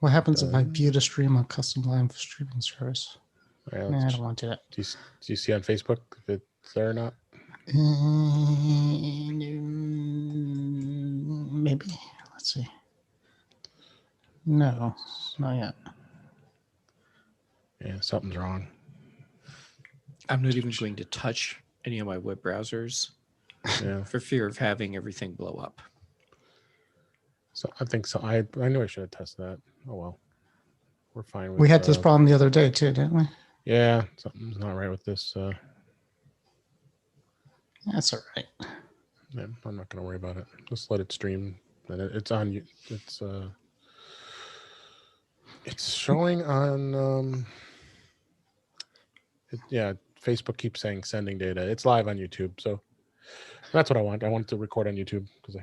What happens if I view the stream on custom live streaming service? Yeah, I don't want to do that. Do you see on Facebook if it's there or not? Maybe. Let's see. No, not yet. Yeah, something's wrong. I'm not even going to touch any of my web browsers for fear of having everything blow up. So I think so. I knew I should have tested that. Oh well, we're fine with. We had this problem the other day too, didn't we? Yeah, something's not right with this. That's all right. Yeah, I'm not going to worry about it. Just let it stream. And it's on you. It's showing on. Facebook keeps saying sending data. It's live on YouTube, so that's what I want. I want it to record on YouTube because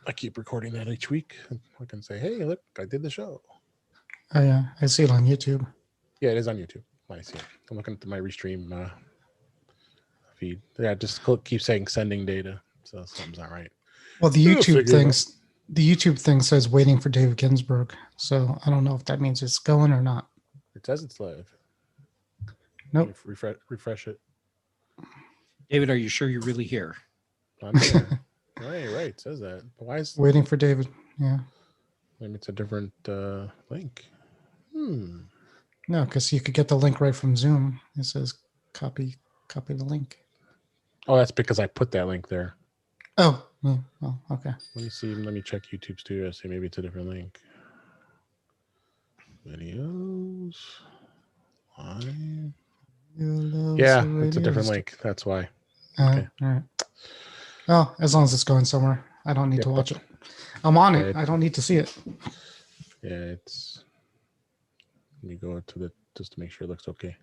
I keep recording that each week. I can say, hey, look, I did the show. Oh yeah, I see it on YouTube. Yeah, it is on YouTube. I see it. I'm looking at my restream feed. Yeah, just keep saying sending data, so something's not right. Well, the YouTube thing says waiting for David Ginsburg, so I don't know if that means it's going or not. It says it's live. Nope. Refresh it. David, are you sure you're really here? I'm here. Right. It says that. But why is waiting for David? Yeah. Maybe it's a different link. No, because you could get the link right from Zoom. It says copy the link. Oh, that's because I put that link there. Oh, yeah. Oh, okay. Let me see. Let me check YouTube Studio. See, maybe it's a different link. Videos. Live. Yeah, it's a different link. That's why. Okay. All right. Well, as long as it's going somewhere, I don't need to watch it. I'm on it. I don't need to see it. Yeah, it's. Let me go to just to make sure it looks okay.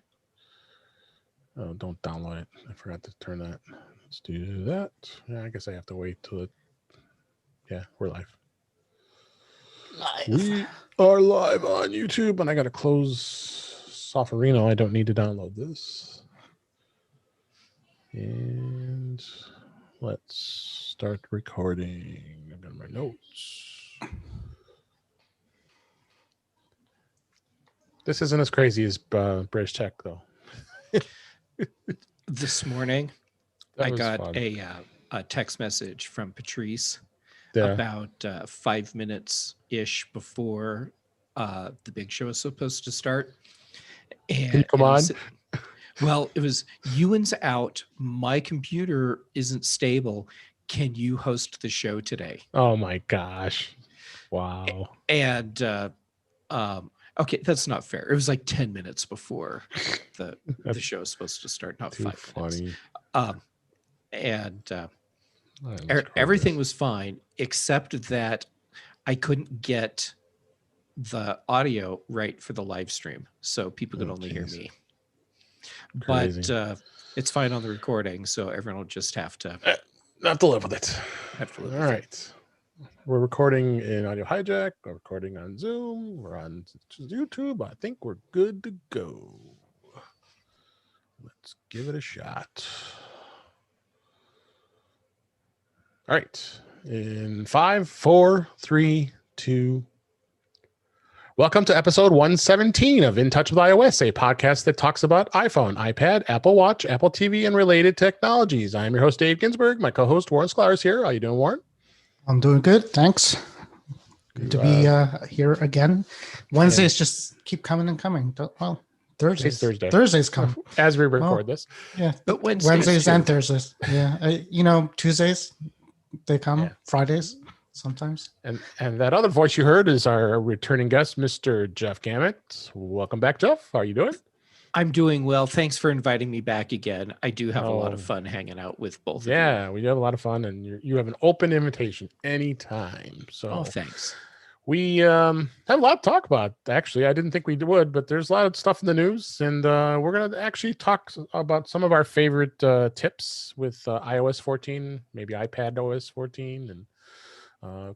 Oh, don't download it. I forgot to turn that. Let's do that. Yeah, I guess I have to wait till it. Yeah, we're live. We are live on YouTube, and I got to close Sofferino. I don't need to download this. And let's start recording. I've got my notes. This isn't as crazy as British Tech, though. This morning, I got a text message from Patrice about 5 minutes-ish before the big show is supposed to start. And come on. Well, it was, Ewan's out. My computer isn't stable. Can you host the show today? Oh, my gosh. Wow. And, okay, that's not fair. It was like 10 minutes before the show is supposed to start, not 5 minutes. And everything was fine, except that I couldn't get the audio right for the live stream, so people could only hear me. Crazy. But it's fine on the recording, so everyone will just have to live with it. All right. We're recording in Audio Hijack. We're recording on Zoom. We're on YouTube. I think we're good to go. Let's give it a shot. All right. In 5, 4, 3, 2. Welcome to episode 117 of In Touch with iOS, a podcast that talks about iPhone, iPad, Apple Watch, Apple TV, and related technologies. I'm your host, Dave Ginsburg. My co-host, Warren Sklar, is here. How you doing, Warren? I'm doing good. Thanks. Good to be here again. Wednesdays just keep coming and coming. Well, Thursdays come. As we record this. Yeah. But Wednesdays and Thursdays. Yeah. Tuesdays, they come. Yeah. Fridays. Sometimes. And that other voice you heard is our returning guest, Mr. Jeff Gamet. Welcome back, Jeff. How are you doing? I'm doing well. Thanks for inviting me back again. I do have a lot of fun hanging out with both of you. Yeah, we have a lot of fun, and you have an open invitation anytime. So thanks. We have a lot to talk about, actually. I didn't think we would, but there's a lot of stuff in the news, and we're going to actually talk about some of our favorite tips with iOS 14, maybe iPad OS 14, and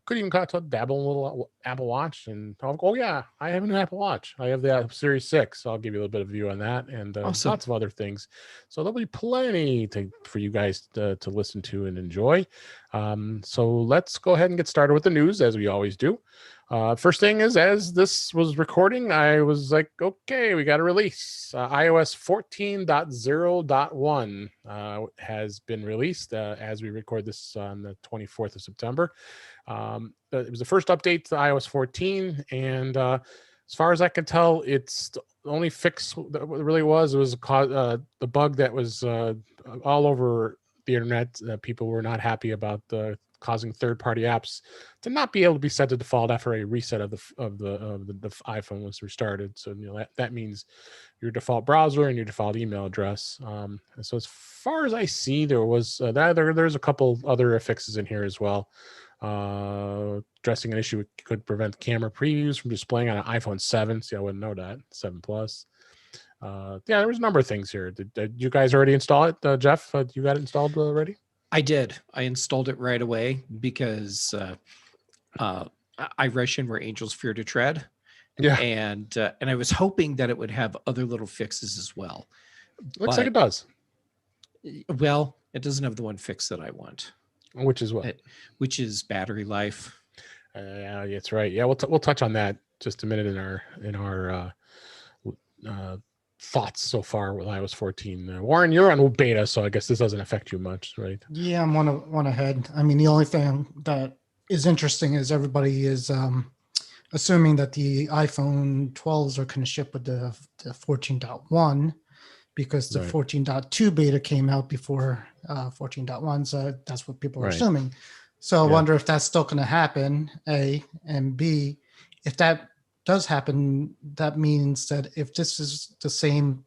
could even dabble a little Apple Watch, and I have a new Apple Watch. I have the Series 6. So I'll give you a little bit of view on that, and awesome. Lots of other things. So there'll be plenty for you guys to listen to and enjoy. So let's go ahead and get started with the news, as we always do. First thing is, as this was recording, I was like, okay, we got a release. iOS 14.0.1 has been released as we record this on the 24th of September. It was the first update to iOS 14, and as far as I can tell, it's the only fix that it really was the bug that was all over the internet. People were not happy about causing third-party apps to not be able to be set to default after a reset of the iPhone was restarted. So that means your default browser and your default email address. So as far as I see, there's a couple other fixes in here as well. Addressing an issue could prevent camera previews from displaying on an iPhone 7. See, I wouldn't know that. 7 Plus. There was a number of things here. Did you guys already install it, Jeff? You got it installed already? I did. I installed it right away because I rush in where angels fear to tread. Yeah. And I was hoping that it would have other little fixes as well. Looks like it does. Well, it doesn't have the one fix that I want. Which is what? Which is battery life. Yeah, that's right. Yeah, we'll touch on that just a minute in our thoughts so far with iOS 14. Warren, you're on beta, so I guess this doesn't affect you much, right? Yeah, I'm one ahead. I mean, the only thing that is interesting is everybody is assuming that the iPhone 12s are going to ship with the 14.1 because the 14.2 beta came out before 14.1. So that's what people are assuming. So I wonder if that's still going to happen, A, and B, if that does happen, that means that if this is the same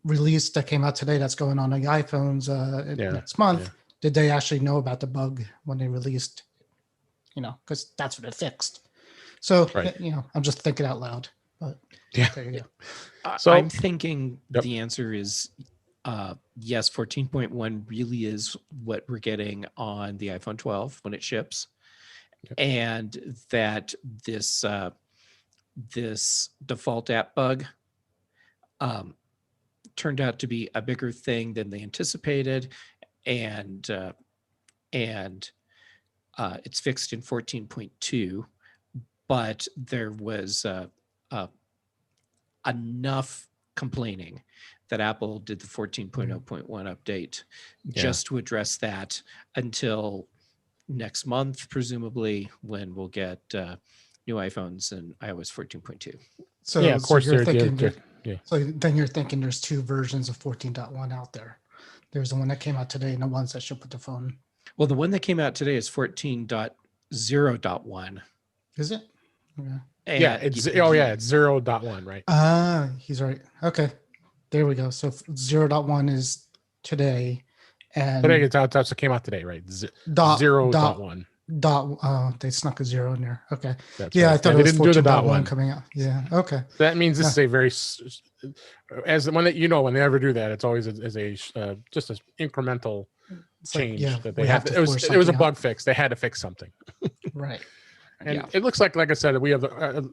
release that came out today that's going on the iPhones next month, did they actually know about the bug when they released, because that's what it fixed. So, I'm just thinking out loud. But there you go. So I'm thinking the answer is yes, 14.1 really is what we're getting on the iPhone 12 when it ships. Yep. And that this default app bug turned out to be a bigger thing than they anticipated, and it's fixed in 14.2, but there was enough complaining that Apple did the 14.0.1 update just to address that until next month, presumably, when we'll get new iPhones and iOS 14.2. So of course, you're thinking. So then you're thinking there's two versions of 14.1 out there. There's the one that came out today and the ones that ship with the phone. Well, the one that came out today is 14.0.1. Is it? Yeah. It's 0.1, right? He's right. Okay, there we go. So 0.1 is today. And today that's what came out today, right? 0.1. They snuck a 0 in there. Okay. That's I thought it was 14.1 .1 coming out. Yeah. Okay. That means this is a very, as the one that when they ever do that, it's always just an incremental change that they have. It was a bug fix. They had to fix something. Right. And it looks like I said, we have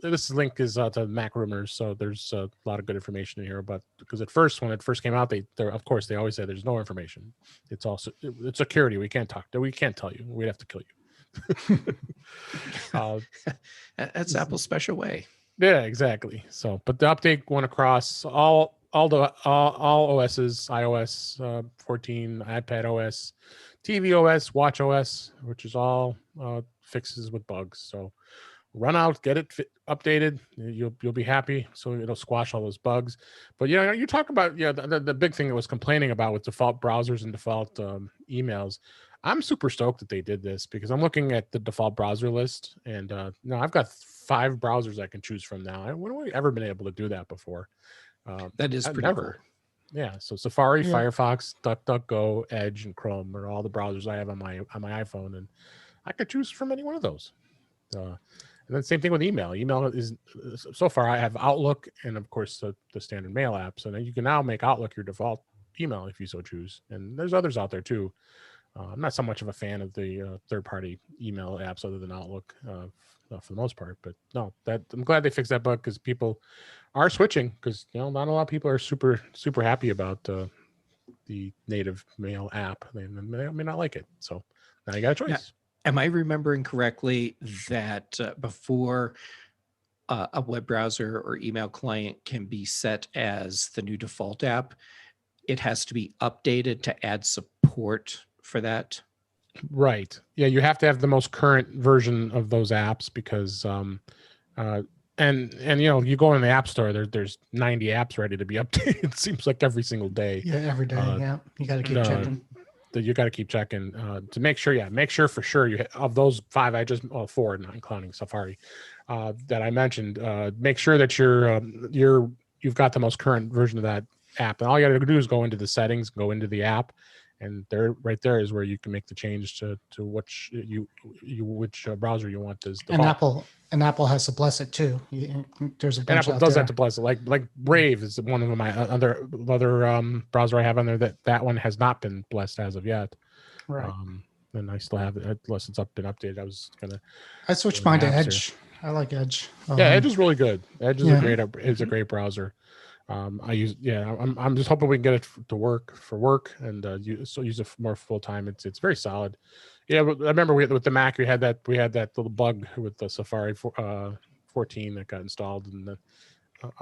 this link is to Mac Rumors, so there's a lot of good information in here. But because when it first came out, they always say there's no information. It's also it's security. We can't tell you. We'd have to kill you. That's Apple's special way. Yeah, exactly. So, but the update went across all OSs, iOS 14, iPad OS, TV OS, Watch OS, which is all fixes with bugs. So run out, get it updated. You'll be happy. So it'll squash all those bugs. But you talk about the big thing that was complaining about with default browsers and default emails. I'm super stoked that they did this because I'm looking at the default browser list, and I've got 5 browsers I can choose from now. When have we ever been able to do that before? That is pretty cool. Yeah. So Safari, Firefox, DuckDuckGo, Edge, and Chrome are all the browsers I have on my iPhone, and I could choose from any one of those. And then same thing with email. Email is so far I have Outlook and of course the standard mail apps, and you can now make Outlook your default email if you so choose. And there's others out there too. I'm not so much of a fan of the third-party email apps other than Outlook for the most part. But no, I'm glad they fixed that bug because people are switching because not a lot of people are super super happy about the native mail app. They may not like it. So now you got a choice. Am I remembering correctly that before a web browser or email client can be set as the new default app, it has to be updated to add support for that? Right. Yeah, you have to have the most current version of those apps because uh and you go in the app store, there's 90 apps ready to be updated. It seems like every single day. Yeah, every day. Uh, Yeah, you got to keep uh, checking. that you got to keep checking to make sure. Yeah, make sure for sure of those 5 I just four, not including Safari, that I mentioned. Make sure that you've got the most current version of that app, and all you got to do is go into the settings, go into the app, and there, right there, is where you can make the change to which which browser you want as And default. Apple has to bless it too. There's a And bunch Apple out does there. that to bless it. Like Brave is one of my other browser I have on there that one has not been blessed as of yet. Right. And I still have it unless it's been updated. I was gonna I switched go in mine the to apps here. Edge. I like Edge. Yeah, Edge is really good. Edge is Yeah. a great browser. I use I'm just hoping we can get it to work for work and use it more full time. It's very solid. Yeah, but I remember with the Mac we had that little bug with the Safari 14 that got installed, and a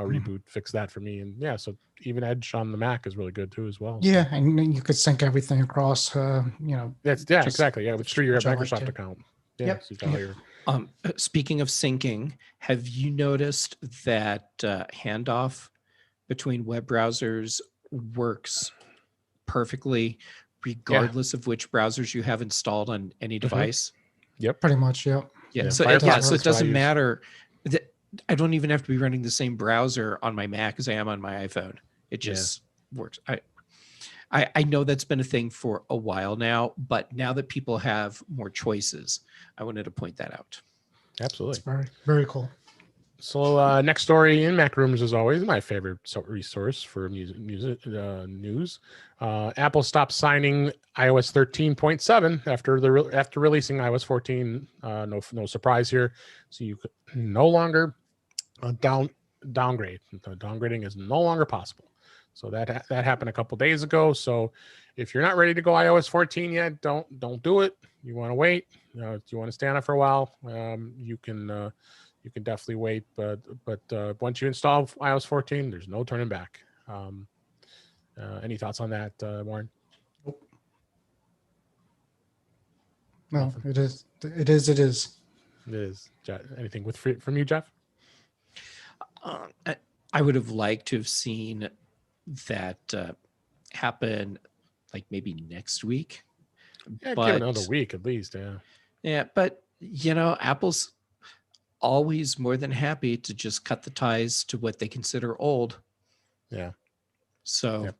reboot fixed that for me. And yeah, so even Edge on the Mac is really good too as well. Yeah, and then you could sync everything across. That's just- exactly. Yeah, it's through your which I like Microsoft too. account. Yeah, Yep. so you got all your Speaking of syncing, have you noticed that handoff between web browsers works perfectly regardless of which browsers you have installed on any device? Yep. Pretty much. Yep. Yeah. Yeah, So Firefox so is it what I doesn't use. matter. I don't even have to be running the same browser on my Mac as I am on my iPhone. It just works. I know that's been a thing for a while now, but now that people have more choices, I wanted to point that out. Absolutely. It's very, very cool. So next story in Mac Rooms is always my favorite resource for music news. Apple stopped signing iOS 13.7 after releasing iOS 14. No surprise here. So you could no longer downgrade. Downgrading is no longer possible. So that happened a couple days ago. So if you're not ready to go iOS 14 yet, don't do it. You want to wait. If you want to stay on it for a while, you can definitely wait. But once you install iOS 14, there's no turning back. Any thoughts on that, Warren? No, Nothing. it is. It is. It is. It is. Anything from you, Jeff? I would have liked to have seen that happen like maybe next week. Yeah, but, give it another week at least. Yeah, but Apple's always more than happy to just cut the ties to what they consider old. Yeah. So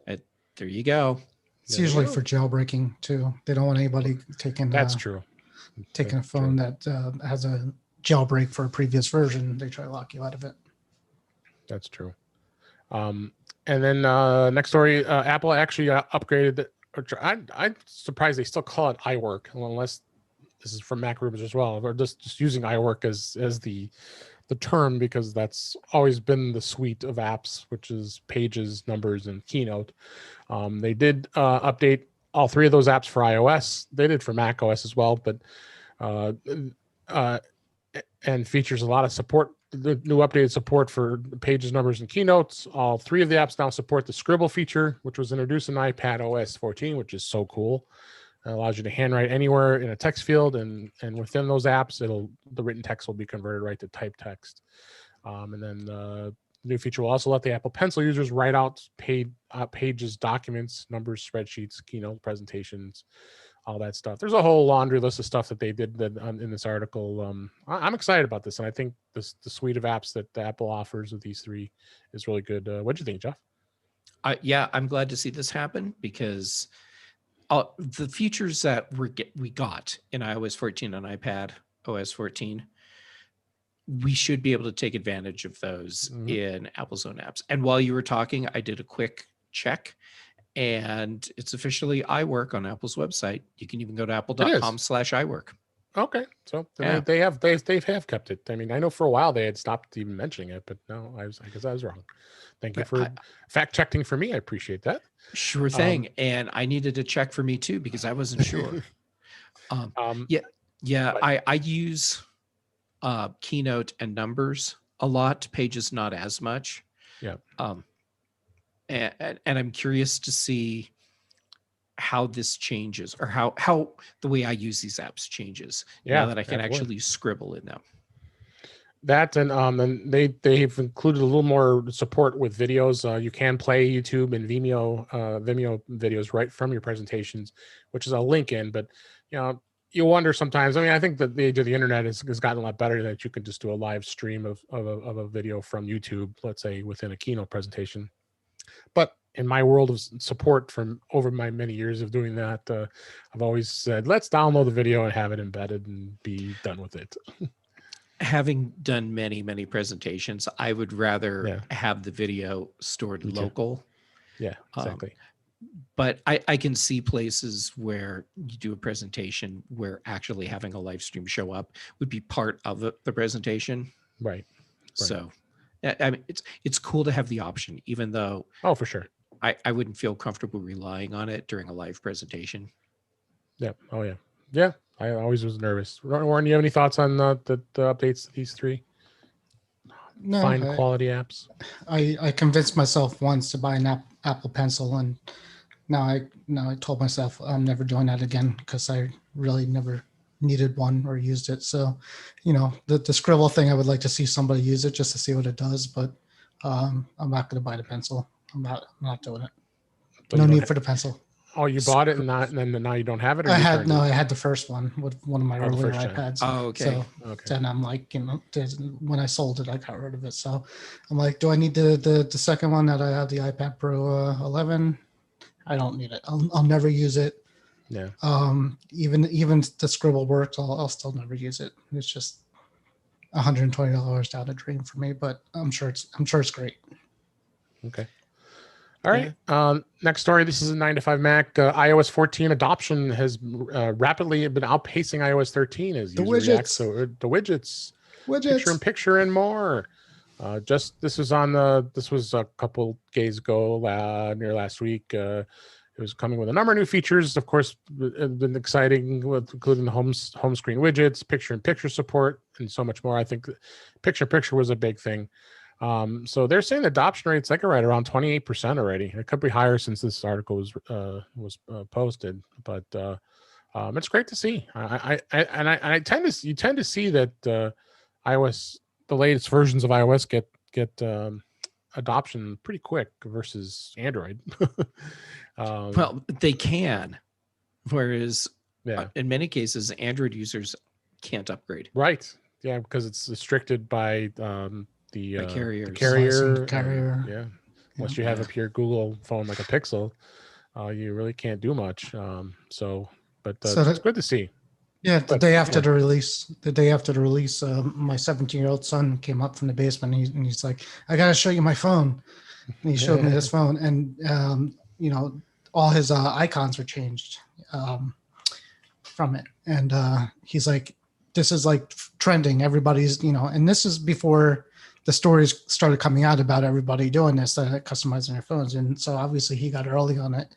there you go. It's usually for jailbreaking too. They don't want anybody taking. That's true. Taking a phone that has a jailbreak for a previous version. They try to lock you out of it. That's true. And then next story, Apple actually upgraded. I'm surprised they still call it iWork, unless this is from Mac Rooms as well, or just using iWork as the term, because that's always been the suite of apps, which is Pages, Numbers, and Keynote. They did update all 3 of those apps for iOS. They did for Mac OS as well, but and features a lot of support. The new updated support for Pages, Numbers, and Keynotes. All 3 of the apps now support the Scribble feature, which was introduced in iPad OS 14, which is so cool. It allows you to handwrite anywhere in a text field, and within those apps, the written text will be converted right to typed text. And then the new feature will also let the Apple Pencil users write out Pages, documents, numbers, spreadsheets, Keynote presentations, all that stuff. There's a whole laundry list of stuff that they did in this article. I'm excited about this, and I think the suite of apps that Apple offers with these 3 is really good. What do you think, Jeff? Yeah, I'm glad to see this happen, because the features that we got in iOS 14 on iPad OS 14, we should be able to take advantage of those in Apple's own apps. And while you were talking, I did a quick check, and it's officially iWork on Apple's website. You can even go to apple.com/iWork. Okay, so Yeah. they have kept it. I mean, I know for a while they had stopped even mentioning it, but no, I guess I was wrong. Thank you for fact checking for me. I appreciate that. Sure thing. And I needed to check for me too, because I wasn't sure. Yeah, yeah. but- I use Keynote and Numbers a lot. Pages not as much. Yeah. And I'm curious to see how this changes, or how the way I use these apps changes. Yeah, Now that I can absolutely. actually scribble in them. That and they've included a little more support with videos. You can play YouTube and Vimeo videos right from your presentations, which is a link in. But you wonder sometimes. I mean, I think that the age of the internet has gotten a lot better, that you can just do a live stream of a video from YouTube, let's say within a keynote presentation. But in my world of support from over my many years of doing that, I've always said, let's download the video and have it embedded and be done with it. Having done many presentations, I would rather Yeah. have the video stored local. Yeah, exactly. But I can see places where you do a presentation where actually having a live stream show up would be part of the presentation. Right. So I mean, it's cool to have the option, even though For sure. I wouldn't feel comfortable relying on it during a live presentation. Yeah. Oh yeah. Yeah. I always was nervous. Warren, do you have any thoughts on the updates to these three No, fine quality apps? I convinced myself once to buy an Apple Pencil, and now I told myself I'm never doing that again, because I really never needed one or used it. So, the scribble thing, I would like to see somebody use it just to see what it does, but I'm not going to buy the pencil. I'm not doing it. But no need for the pencil. Oh, you bought it and then now you don't have it? Or I had the first one with one of my earlier iPads. Oh, okay. So then I'm like, when I sold it, I got rid of it. So I'm like, do I need the second one that I have, the iPad Pro 11? I don't need it. I'll never use it. Yeah. Even the scribble works, I'll still never use it. It's just $120 down the drain for me, but I'm sure it's great. Okay. All right. Next story. This is a 9to5 Mac. iOS 14 adoption has rapidly been outpacing iOS 13 as The users react. widgets. So the widgets, picture and more. This was a couple days ago, near last week. It was coming with a number of new features. Of course, it's been exciting, including the home screen widgets, picture-in-picture support, and so much more. I think picture-in-picture was a big thing. So they're saying the adoption rate's like right around 28% already. It could be higher since this article was posted, but it's great to see. You tend to see that iOS, the latest versions of iOS get adoption pretty quick versus Android. Well, they can, whereas in many cases, Android users can't upgrade. Right. Yeah, because it's restricted by the carrier. Yeah. Unless you have a pure Google phone like a Pixel, you really can't do much. It's good to see. Yeah, the day after the release, my 17-year-old son came up from the basement, and he's like, "I got to show you my phone." And he showed me his phone, and all his icons were changed from it, and he's like, "This is like trending. Everybody's and this is before the stories started coming out about everybody doing this, customizing their phones, and so obviously he got early on it."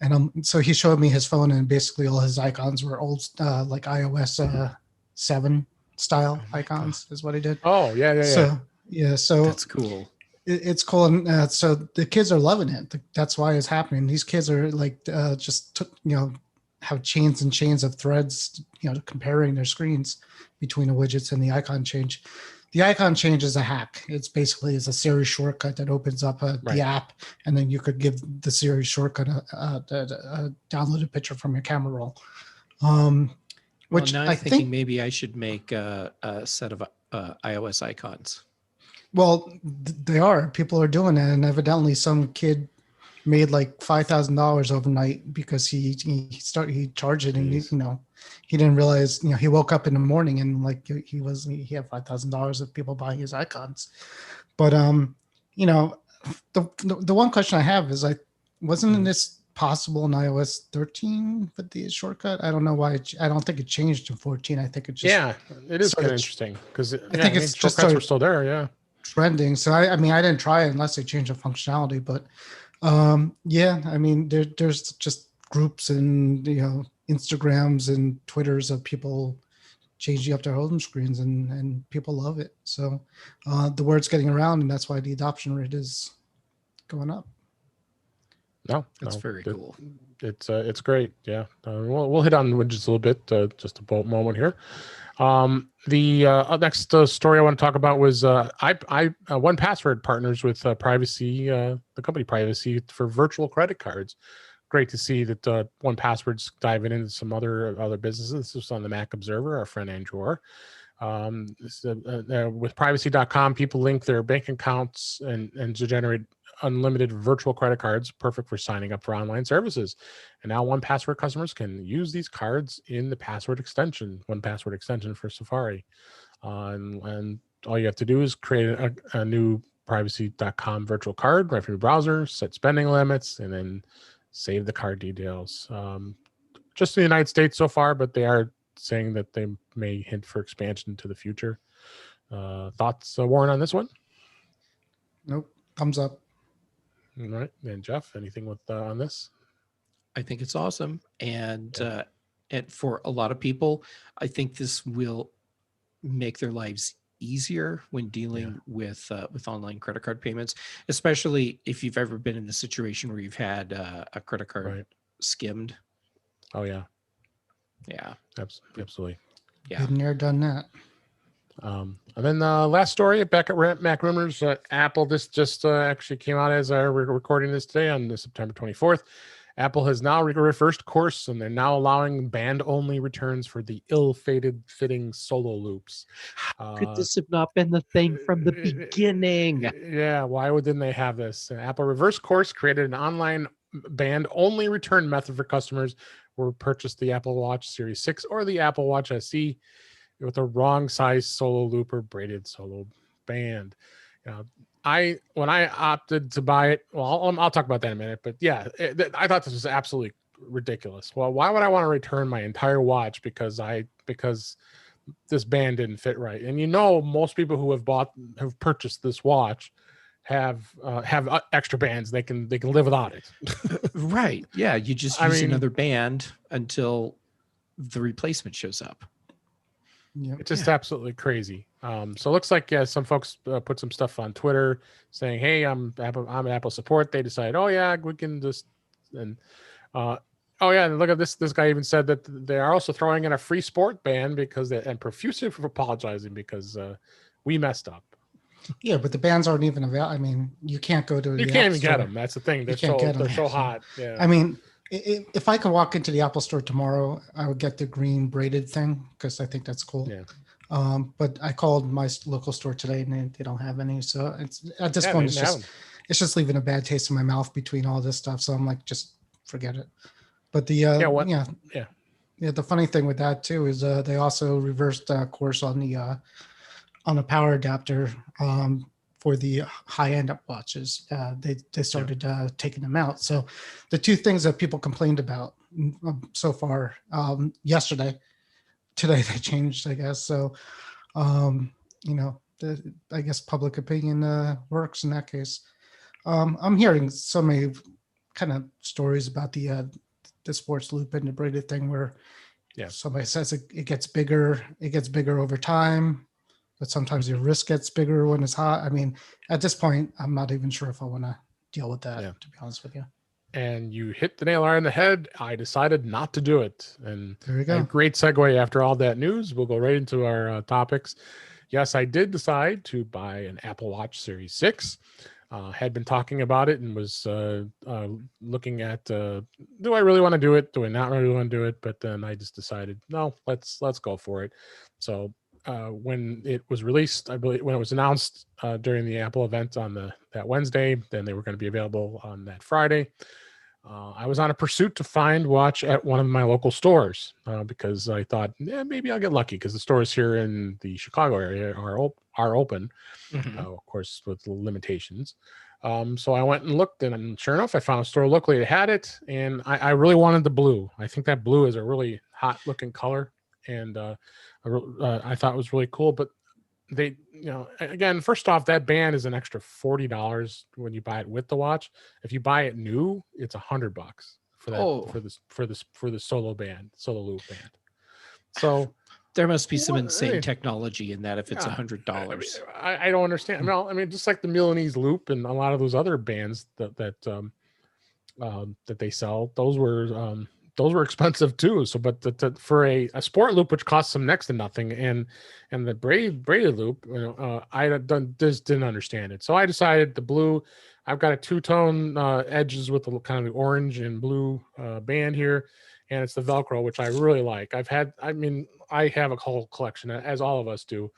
And so he showed me his phone, and basically all his icons were old, like iOS 7 style icons, is what he did. Oh, yeah. So that's cool. It's cool, and so the kids are loving it. That's why it's happening. These kids are like have chains and chains of threads, comparing their screens between the widgets and the icon change. The icon change is a hack. It's basically a Siri shortcut that opens up the app, and then you could give the Siri shortcut a downloaded picture from your camera roll. Which now I'm thinking maybe I should make a set of iOS icons. Well, they are. People are doing it, and evidently some kid made like $5,000 overnight because he charged it, and he didn't realize, he woke up in the morning and like he had $5,000 of people buying his icons. But the one question I have is, like, wasn't this possible in iOS 13 with the shortcut? I don't know why. I don't think it changed in 14. I think it just it is kind of interesting because I think it's just shortcuts were still there. Yeah, trending. So I didn't try it unless they changed the functionality, but there's just groups and Instagrams and Twitters of people changing up their home screens, and people love it. So the word's getting around, and that's why the adoption rate is going up. No, That's very cool. It's great. Yeah, we'll hit on widgets a little bit. Just a moment here. The next story I want to talk about was One Password partners with Privacy, the company Privacy, for virtual credit cards. Great to see that One Password's diving into some other businesses. This was on the Mac Observer, our friend Andrew Orr. With privacy.com, people link their bank accounts and to generate unlimited virtual credit cards, perfect for signing up for online services. And now One Password customers can use these cards in the password extension, One Password extension for Safari. And all you have to do is create a new privacy.com virtual card right from your browser, set spending limits, and then save the card details. Just in the United States so far, but they are saying that they may hint for expansion to the future. Thoughts, Warren, on this one? Nope. Thumbs up. All right. And Jeff, anything with on this? I think it's awesome. And for a lot of people, I think this will make their lives easier when dealing with online credit card payments, especially if you've ever been in the situation where you've had a credit card skimmed. Oh yeah, yeah, absolutely. Yeah, been there, done that. And then last story back at Mac Rumors, Apple. This just actually came out as we're recording this today on September 24th. Apple has now reversed course, and they're now allowing band-only returns for the ill-fitting solo loops. Could this have not been the thing from the beginning? Yeah, why didn't they have this? Apple reversed course, created an online band-only return method for customers who purchased the Apple Watch Series 6 or the Apple Watch SE with a wrong size solo loop or braided solo band. When I opted to buy it, well, I'll talk about that in a minute, but yeah, I thought this was absolutely ridiculous. Well, why would I want to return my entire watch because this band didn't fit right? And most people who have purchased this watch have extra bands. They can live without it. Right. Yeah. You just use another band until the replacement shows up. Yep. It's just absolutely crazy. So it looks like some folks put some stuff on Twitter saying, "Hey, I'm Apple support." They decided, "Oh yeah, we can just," and oh yeah, and look at this. This guy even said that they are also throwing in a free sport band and profusely for apologizing because we messed up. Yeah, but the bands aren't even available. I mean, you can't go to. You can't even get them. That's the thing. They're so hot. Yeah. I mean, if I could walk into the Apple store tomorrow, I would get the green braided thing because I think that's cool. Yeah. But I called my local store today and they don't have any. So it's at this point, it's just leaving a bad taste in my mouth between all this stuff. So I'm like, just forget it. But the the funny thing with that too is they also reversed course on the power adapter for the high-end watches. They started taking them out. So the two things that people complained about so far yesterday, today they changed, I guess. So, I guess public opinion works in that case. I'm hearing so many kind of stories about the sports loop and the braided thing where somebody says it gets bigger over time, but sometimes your wrist gets bigger when it's hot. I mean, at this point, I'm not even sure if I want to deal with that, to be honest with you. And you hit the nail right on the head. I decided not to do it. And there you go. A great segue after all that news. We'll go right into our topics. Yes, I did decide to buy an Apple Watch Series 6. Had been talking about it and was looking at, do I really want to do it? Do I not really want to do it? But then I just decided, no, let's go for it. So when it was released, I believe when it was announced during the Apple event on that Wednesday, then they were going to be available on that Friday. I was on a pursuit to find watch at one of my local stores because I thought, maybe I'll get lucky because the stores here in the Chicago area are open, of course, with limitations. So I went and looked, and sure enough, I found a store locally that had it, and I really wanted the blue. I think that blue is a really hot-looking color, and I thought it was really cool. But they, again, first off, that band is an extra $40 when you buy it with the watch. If you buy it new, it's $100 for that Oh. for the solo loop band. So there must be some Well, insane hey. technology in that if it's Yeah. $100. I don't understand. Well, I mean, just like the Milanese loop and a lot of those other bands that they sell, those were expensive too. So, but for a sport loop, which costs them next to nothing, and the braided loop, just didn't understand it. So I decided the blue. I've got a two-tone edges with the kind of the orange and blue band here, and it's the Velcro, which I really like. I have a whole collection, as all of us do,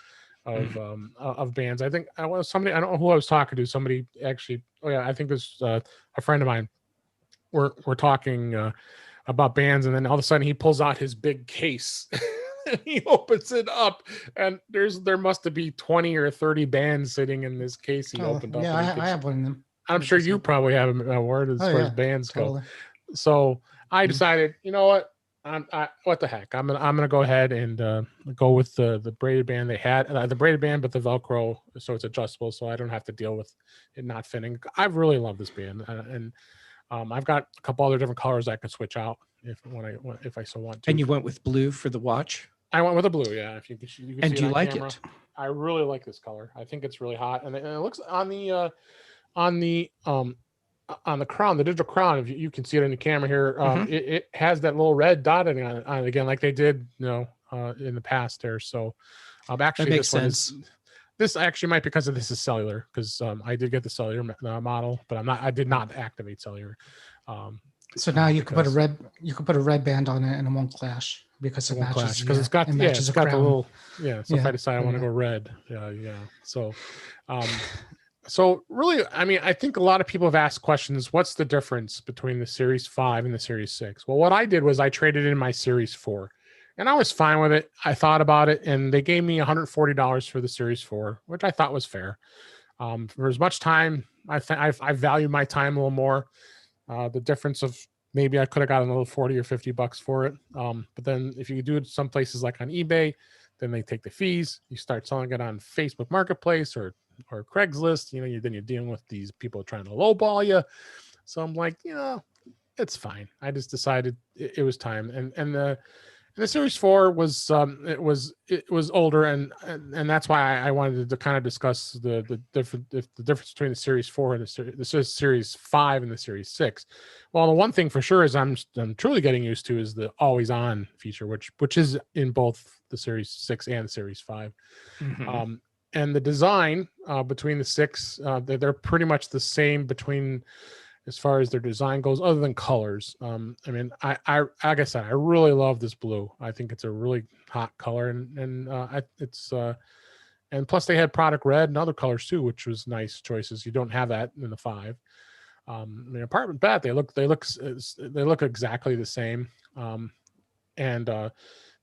of bands. I think I don't know who I was talking to. Somebody actually, I think this a friend of mine. We're talking about bands, and then all of a sudden he pulls out his big case. And he opens it up, and there must be 20 or 30 bands sitting in this case he opened up. Yeah, I have one of them. I'm sure you probably have a word as far as bands go. So I decided, you know what? What the heck? I'm gonna go ahead and go with the braided band they had, the braided band, but the Velcro, so it's adjustable, so I don't have to deal with it not fitting. I really love this band, and I've got a couple other different colors I can switch out if I so want to. And you went with blue for the watch? I went with a blue, yeah. If you can and see do you like camera. it? I really like this color. I think it's really hot, and it looks on the crown, the digital crown. If you can see it in the camera here, it has that little red dotting on it again, like they did, in the past there. So, actually, that makes sense. This actually might be because of this is cellular, because I did get the cellular model, but I did not activate cellular. So now you could put a red band on it and it won't clash because it matches because it's got the little So if I decide I want to go red, So, so really, I mean, I think a lot of people have asked questions. What's the difference between the Series 5 and the Series 6? Well, what I did was I traded in my Series 4. And I was fine with it. I thought about it, and they gave me $140 for the Series 4, which I thought was fair. For as much time, I value my time a little more. The difference of maybe I could have gotten another 40 or 50 bucks for it. But then if you do it some places like on eBay, then they take the fees. You start selling it on Facebook Marketplace or Craigslist. Then you're dealing with these people trying to lowball you. So I'm like, it's fine. I just decided it was time, and the Series 4 was it was older, and that's why I wanted to kind of discuss the difference between the Series 4 and the Series 5 and the Series 6. Well, the one thing for sure is I'm truly getting used to is the always on feature, which is in both the Series 6 and the Series 5. And the design between the 6, they're pretty much the same between, as far as their design goes, other than colors. I mean, I like I said, I really love this blue. I think it's a really hot color, and plus they had product red and other colors too, which was nice choices. You don't have that in the 5. I mean, apart from that, they look exactly the same. And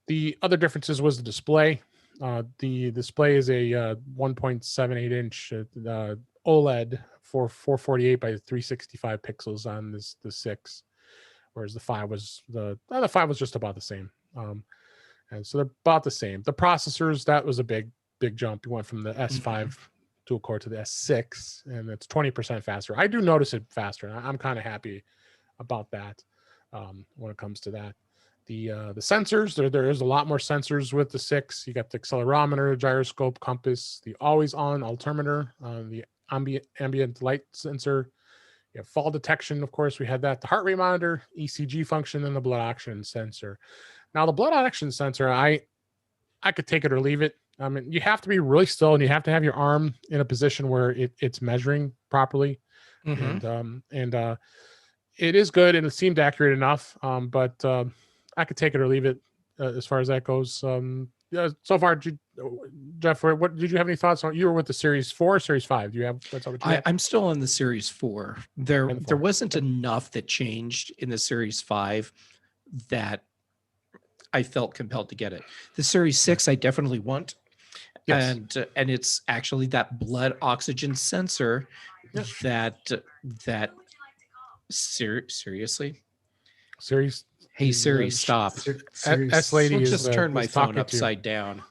the other differences was the display. The display is a 1.78 inch OLED for 448 by 365 pixels on the 6, whereas the 5 was just about the same. And so they're about the same. The processors, that was a big jump. You went from the S5 dual core to the S6, and it's 20% faster. I do notice it faster, and I'm kind of happy about that when it comes to that. The sensors, there is a lot more sensors with the 6. You got the accelerometer, gyroscope, compass, the always on altimeter, the ambient light sensor. You have fall detection, of course. We had that. The heart rate monitor, ECG function, and the blood oxygen sensor. Now, the blood oxygen sensor, I could take it or leave it. I mean, you have to be really still, and you have to have your arm in a position where it's measuring properly. And it is good, and it seemed accurate enough. But I could take it or leave it as far as that goes. So far, Jeff, what did you have any thoughts on? You were with the Series 4 or Series 5? Do you have? I'm still on the Series 4. There wasn't enough that changed in the Series 5 that I felt compelled to get it. The Series 6, I definitely want. Yes. And it's actually that blood oxygen sensor that seriously? Series. Hey Siri, stop. S lady will just turn my phone upside down.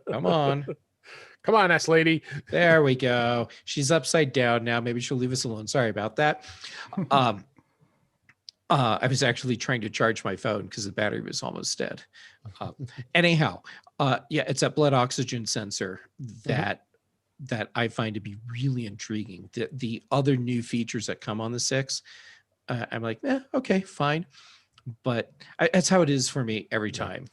Come on, S lady. There we go. She's upside down now. Maybe she'll leave us alone. Sorry about that. I was actually trying to charge my phone because the battery was almost dead. Anyhow, yeah, it's that blood oxygen sensor that I find to be really intriguing. The other new features that come on the 6, I'm like, okay, fine. But that's how it is for me every time.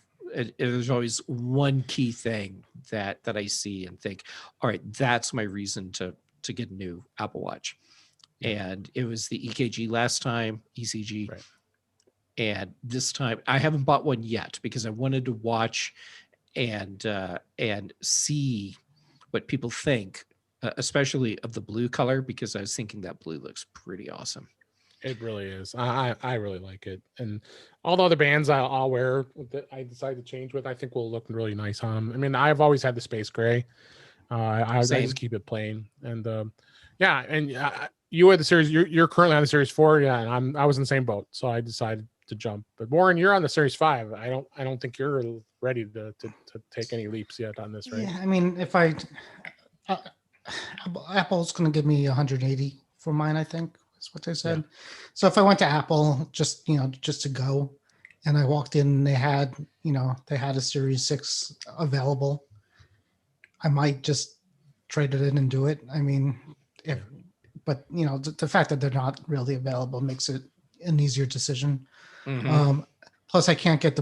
There's always one key thing that I see and think, all right, that's my reason to get a new Apple Watch. And it was the EKG last time, ECG. Right. And this time I haven't bought one yet because I wanted to watch and see what people think, especially of the blue color, because I was thinking that blue looks pretty awesome. It really is. I really like it, and all the other bands I'll wear that I decide to change with, I think will look really nice on them. I mean, I've always had the space gray. I just keep it plain, and yeah. And you had the series. You're currently on the Series 4, yeah, and I was in the same boat, so I decided to jump. But Warren, you're on the Series 5. I don't think you're ready to take any leaps yet on this, right? Yeah, I mean, if Apple's going to give me 180 for mine, I think is what they said. Yeah. So if I went to Apple just to go, and I walked in, they had a Series 6 available, I might just trade it in and do it. I mean, but the fact that they're not really available makes it an easier decision. Plus, I can't get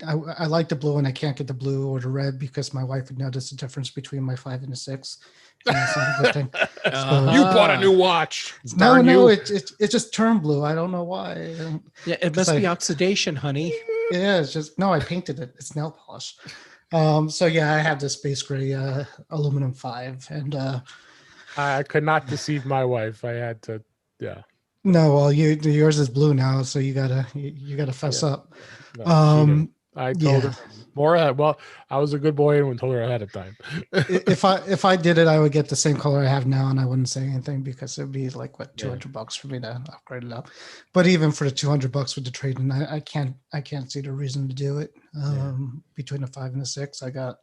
I like the blue, and I can't get the blue or the red because my wife would notice the difference between my 5 and the 6. And that's not a good thing. You bought a new watch. No, it just turned blue. I don't know why. Yeah, it must be oxidation, honey. Yeah, it's just I painted it. It's nail polish. So yeah, I have this space gray aluminum 5, and I could not deceive my wife. I had to, yeah. No, well, yours is blue now, so you gotta fess up. No, I told her more. Well, I was a good boy and told her ahead of time. if I did it, I would get the same color I have now, and I wouldn't say anything because it'd be like $200 for me to upgrade it up. But even for the $200 with the trade-in, I can't see the reason to do it. Between the 5 and the 6, I got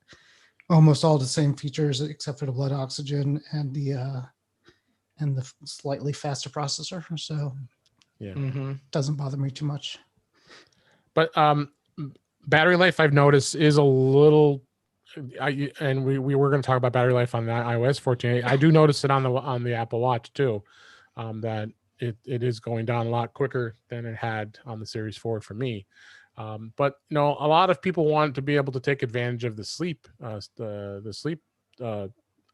almost all the same features except for the blood oxygen and the slightly faster processor. So it doesn't bother me too much. But battery life, I've noticed, is a little. And we were going to talk about battery life on the iOS 14. I do notice it on the Apple Watch too, that it is going down a lot quicker than it had on the Series 4 for me. But a lot of people want to be able to take advantage of the sleep,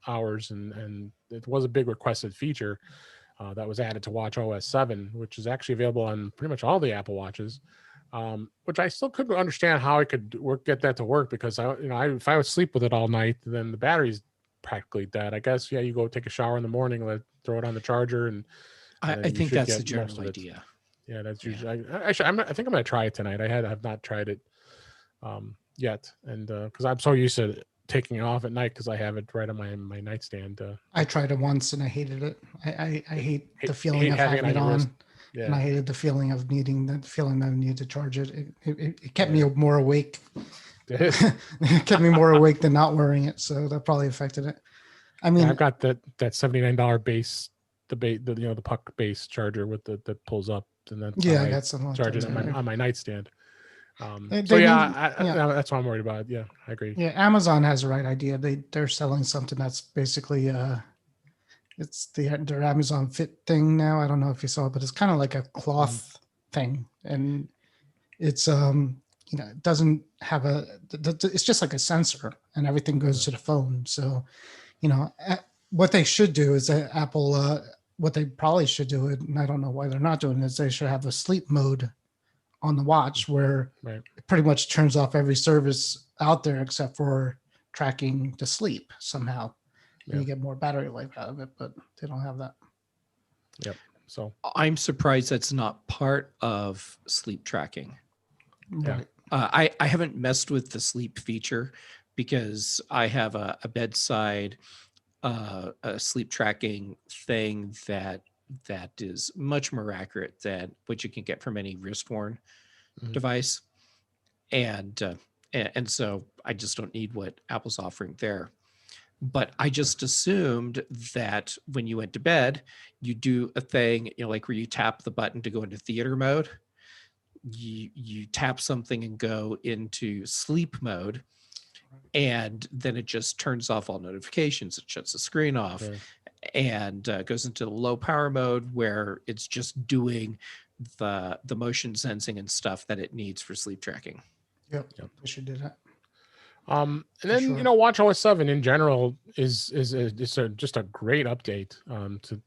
hours, and it was a big requested feature that was added to Watch OS 7, which is actually available on pretty much all the Apple Watches. Which I still couldn't understand how I could get that to work, because if I would sleep with it all night, then the battery's practically dead. I guess you go take a shower in the morning, throw it on the charger, and I think that's the general idea. Yeah, that's usually. I think I'm going to try it tonight. I have not tried it yet, and because I'm so used to taking it off at night because I have it right on my nightstand. I tried it once and I hated it. I hate the feeling of having it on. Yeah. And I hated the feeling of that I needed to charge it. It kept me more awake. It kept me more awake than not wearing it. So that probably affected it. I mean, I've got that $79 base, the puck base charger that pulls up, and that's I got some charge it on my nightstand. That's what I'm worried about. Yeah, I agree. Yeah, Amazon has the right idea. They're selling something that's basically it's their Amazon Fit thing now. I don't know if you saw it, but it's kind of like a cloth thing, and it's it doesn't have it's just like a sensor, and everything goes to the phone. So, what they should do is that Apple, what they probably should do, and I don't know why they're not doing it, is they should have a sleep mode on the watch where it pretty much turns off every service out there except for tracking the sleep somehow. And you get more battery life out of it, but they don't have that. Yep. So I'm surprised that's not part of sleep tracking. Right. I haven't messed with the sleep feature because I have a bedside a sleep tracking thing that is much more accurate than what you can get from any wrist-worn device, and so I just don't need what Apple's offering there. But I just assumed that when you went to bed, you do a thing, like where you tap the button to go into theater mode, you tap something and go into sleep mode, and then it just turns off all notifications. It shuts the screen off, and goes into the low power mode where it's just doing the motion sensing and stuff that it needs for sleep tracking. Yep. We should do that. And then sure. you know, WatchOS 7 in general is just a great update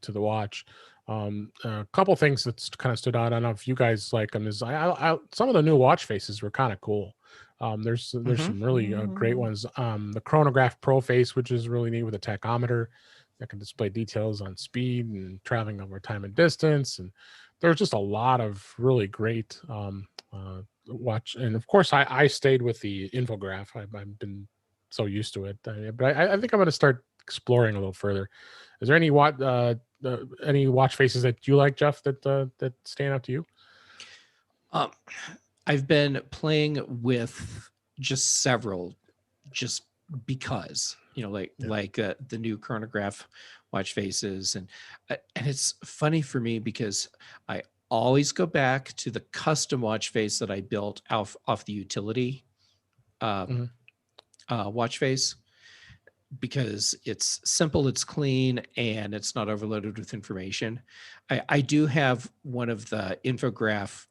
to the watch. A couple things that's kind of stood out. I don't know if you guys like them. Is I some of the new watch faces were kind of cool. There's some really great ones. The Chronograph Pro face, which is really neat, with a tachometer that can display details on speed and traveling over time and distance. And there's just a lot of really great watch. And of course, I stayed with the infograph. I've been so used to it, but I think I'm going to start exploring a little further. Is there any watch faces that you like, Jeff, that stand out to you? I've been playing with just several, just because, like the new chronograph watch faces, and it's funny for me because I always go back to the custom watch face that I built off the utility watch face, because it's simple, it's clean, and it's not overloaded with information. I do have one of the infograph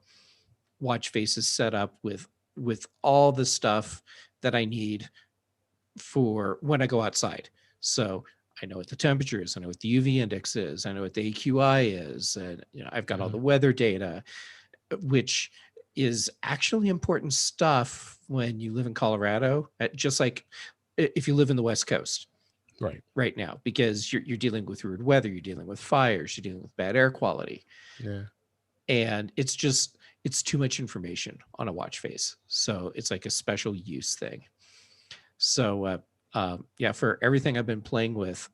watch faces set up with all the stuff that I need for when I go outside. So I know what the temperature is, I know what the UV index is, I know what the AQI is, and I've got all the weather data, which is actually important stuff when you live in Colorado, just like if you live in the West Coast right now, because you're dealing with weird weather, you're dealing with fires, you're dealing with bad air quality. And it's too much information on a watch face. So it's like a special use thing. So for everything I've been playing with,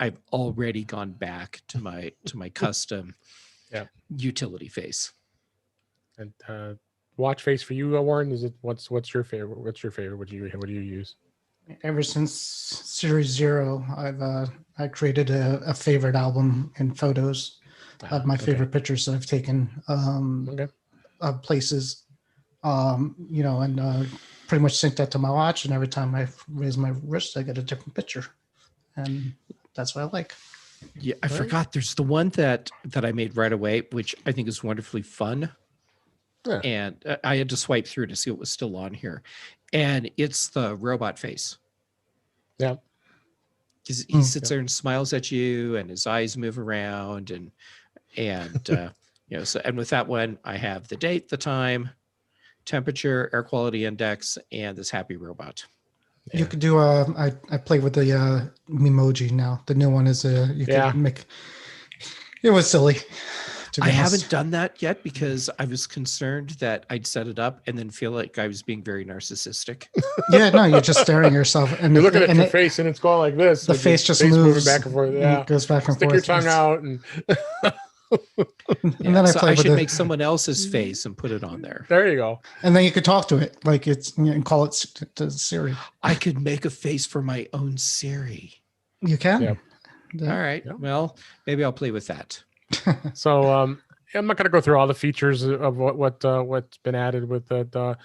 I've already gone back to my custom utility face. And watch face for you, Warren, is it what's your favorite? What's your favorite? What do you use? Ever since Series 0, I created a favorite album in photos of my favorite pictures that I've taken of places, and pretty much sync that to my watch. And every time I raise my wrist, I get a different picture, and that's what I like. Yeah, I forgot. There's the one that I made right away, which I think is wonderfully fun. Yeah. And I had to swipe through to see what was still on here, and it's the robot face. Yeah, he sits there and smiles at you, and his eyes move around, and So, and with that one, I have the date, the time, temperature, air quality index, and this happy robot. You could do I play with the Memoji now. The new one is you can make. It was silly. I haven't done that yet because I was concerned that I'd set it up and then feel like I was being very narcissistic. Yeah, no, you're just staring at yourself, and you're looking at your face, and it's going like this. The face just moves back and forth. Yeah, goes back and forth. Stick your tongue out, and and then I should make someone else's face and put it on there. There you go. And then you could talk to it like it's and call it to Siri. I could make a face for my own Siri. You can. Yep. All right. Yep. Well, maybe I'll play with that. So I'm not going to go through all the features of what's been added with the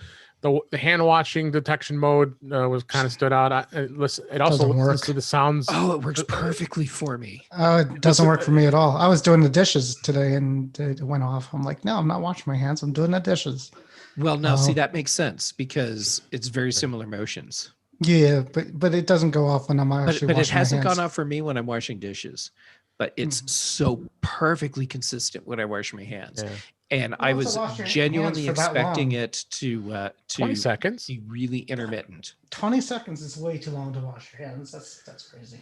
hand washing detection mode was kind of stood out. It also listens to the sounds. Oh, it works perfectly for me. Oh, it doesn't work for me at all. I was doing the dishes today and it went off. I'm like, no, I'm not washing my hands. I'm doing the dishes. Well, now see, that makes sense because it's very similar motions. Yeah, but it doesn't go off when I'm actually but washing it hasn't my hands. gone off for me when I'm washing dishes. But it's so perfectly consistent when I wash my hands. Yeah. And I was genuinely expecting it to 20 seconds be really intermittent. 20 seconds is way too long to wash your hands. That's crazy.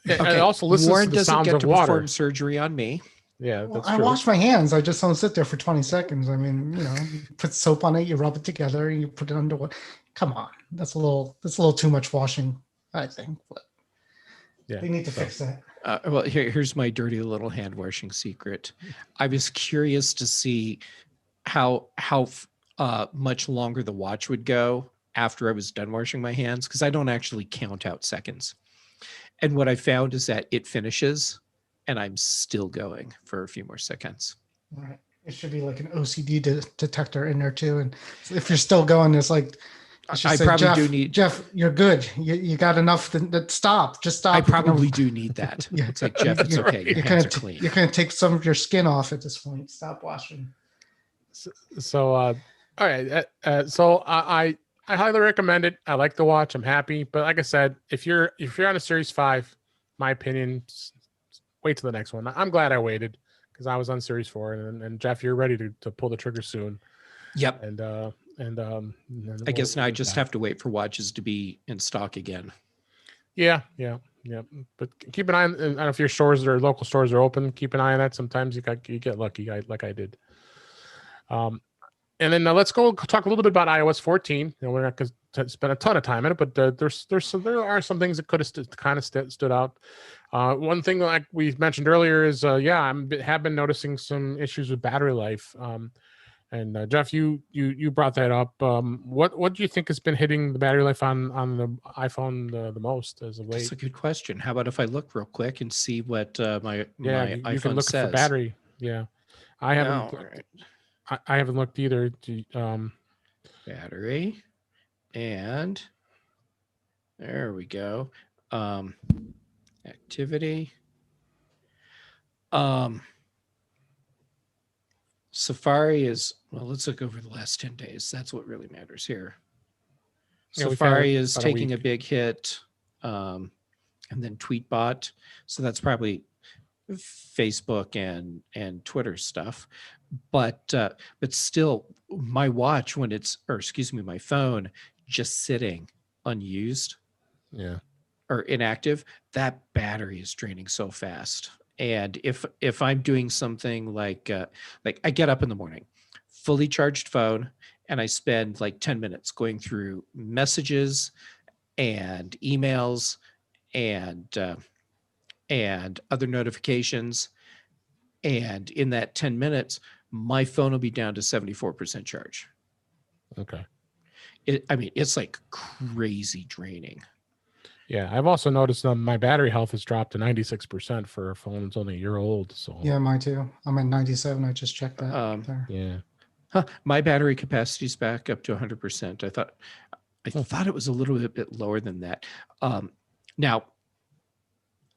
It also listens Warren to the sounds doesn't get of to water. perform surgery on me. Yeah, that's true. I wash my hands. I just don't sit there for 20 seconds. I mean, you put soap on it, you rub it together, and you put it under water. Come on, that's a little too much washing, I think. But yeah, we need to fix that. Well, here's my dirty little hand washing secret. I was curious to see how much longer the watch would go after I was done washing my hands, because I don't actually count out seconds. And what I found is that it finishes and I'm still going for a few more seconds. All right. It should be like an OCD detector in there too. And if you're still going, it's like, I probably Jeff, do need. Jeff, you're good. You got enough. Stop. Just stop. I probably do need that. Yeah. It's like, Jeff, it's You're, okay. Your you're hands gonna are clean. you're gonna take some of your skin off at this point. Stop washing. So, all right. So I highly recommend it. I like the watch. I'm happy. But like I said, if you're on a Series 5, my opinion, wait till the next one. I'm glad I waited because I was on Series 4, and Jeff, you're ready to pull the trigger soon. Yep. And I guess now I just have to wait for watches to be in stock again. Yeah. But keep an eye on. I don't know if your stores or local stores are open. Keep an eye on that. Sometimes you get lucky, like I did. And then let's go talk a little bit about iOS 14. We're not going to spend a ton of time in it, but there are some things that could have stood out. One thing, like we mentioned earlier, is have been noticing some issues with battery life. And Jeff, you brought that up. What do you think has been hitting the battery life on the iPhone the most as of late? That's a good question. How about if I look real quick and see what my you iPhone can look says? for battery. Yeah, I haven't. Right. I haven't looked either. Battery, and there we go. Activity. Safari is, well, let's look over the last 10 days. That's what really matters here. Yeah, Safari is about a taking a week. big hit. And then Tweetbot. So that's probably Facebook and Twitter stuff. But still, my watch my phone just sitting unused, or inactive, that battery is draining so fast. And if I'm doing something like I get up in the morning, fully charged phone, and I spend like 10 minutes going through messages and emails and other notifications, and in that 10 minutes, my phone will be down to 74% charge. Okay. It's like crazy draining. Yeah, I've also noticed my battery health has dropped to 96% for a phone that's only a year old. So Yeah, mine too. I'm at 97. I just checked that. There. yeah. My battery capacity is back up to 100%. I thought it was a little bit lower than that. Now,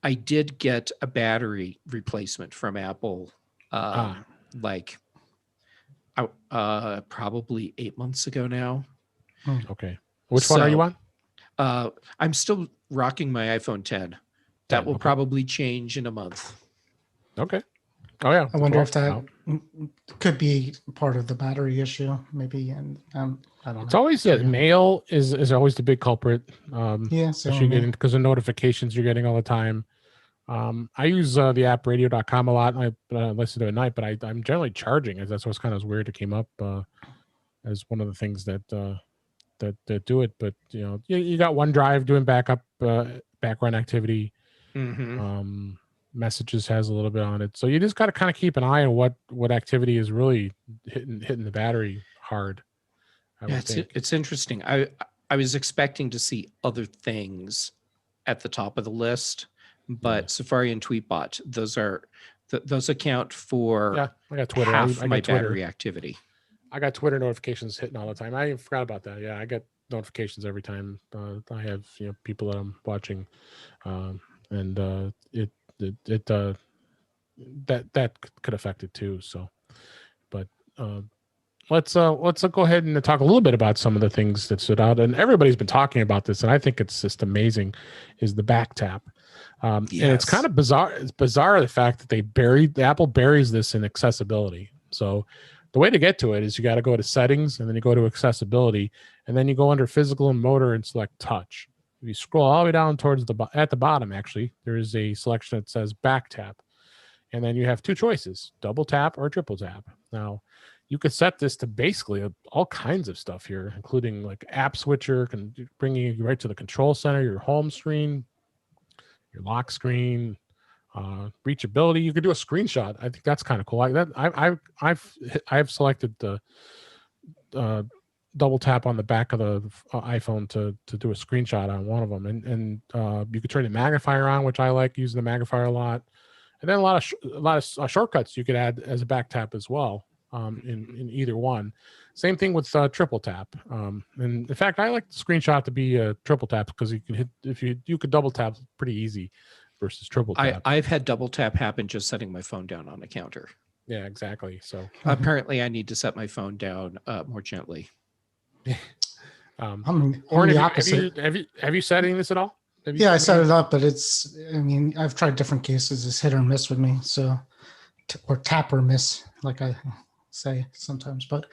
I did get a battery replacement from Apple, probably 8 months ago now. Okay. Which one are you on? I'm still rocking my iPhone 10. That will probably change in a month. Okay. Oh yeah. I wonder if that could be part of the battery issue, maybe. And I don't know. It's always mail is always the big culprit. Especially because of notifications you're getting all the time. I use the app radio.com a lot. I listen to it at night, but I'm generally charging, as that's what's kind of weird. It came up as one of the things that do it. But you got OneDrive doing backup background activity. Mm-hmm. Messages has a little bit on it, so you just got to kind of keep an eye on what activity is really hitting the battery hard. It's interesting. I was expecting to see other things at the top of the list, but Safari and Tweetbot, those account for I got Twitter. half I my got Twitter. battery activity. I got Twitter notifications hitting all the time. I forgot about that. Yeah, I get notifications every time I have people that I'm watching, and that could affect it too. So, but let's go ahead and talk a little bit about some of the things that stood out. And everybody's been talking about this, and I think it's just amazing. Is the back tap, and it's kind of bizarre. It's bizarre the fact that Apple buries this in accessibility. So the way to get to it is you got to go to settings, and then you go to accessibility, and then you go under physical and motor and select touch. If you scroll all the way down towards at the bottom, actually, there is a selection that says back tap. And then you have two choices, double tap or triple tap. Now, you could set this to basically all kinds of stuff here, including like app switcher, bringing you right to the control center, your home screen, your lock screen, reachability. You could do a screenshot. I think that's kind of cool. I've selected the double tap on the back of the iPhone to do a screenshot on one of them, and you could turn the magnifier on, which I like using the magnifier a lot, and then a lot of shortcuts you could add as a back tap as well. in either one. Same thing with triple tap. And in fact, I like the screenshot to be a triple tap because you can hit if you could double tap pretty easy versus triple tap. I've had double tap happen just setting my phone down on a counter. Yeah, exactly. So apparently, I need to set my phone down more gently. I'm Warren, the have opposite. have you setting this at all? Yeah, I set it up, but I mean, I've tried different cases. It's hit or miss with me. So, or tap or miss, like I say sometimes. But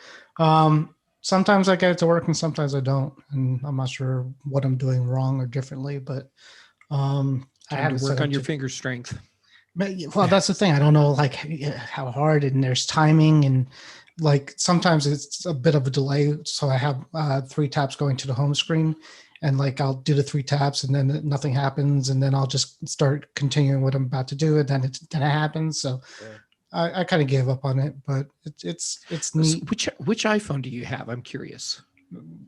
sometimes I get it to work and sometimes I don't. And I'm not sure what I'm doing wrong or differently. But I have to work on your finger strength. Well, that's the thing. I don't know like how hard, and there's timing, and like sometimes it's a bit of a delay. So I have 3 taps going to the home screen, and like I'll do the 3 taps, and then nothing happens, and then I'll just start continuing what I'm about to do, and then it happens. So I kind of gave up on it, but it's neat. Which iPhone do you have? I'm curious.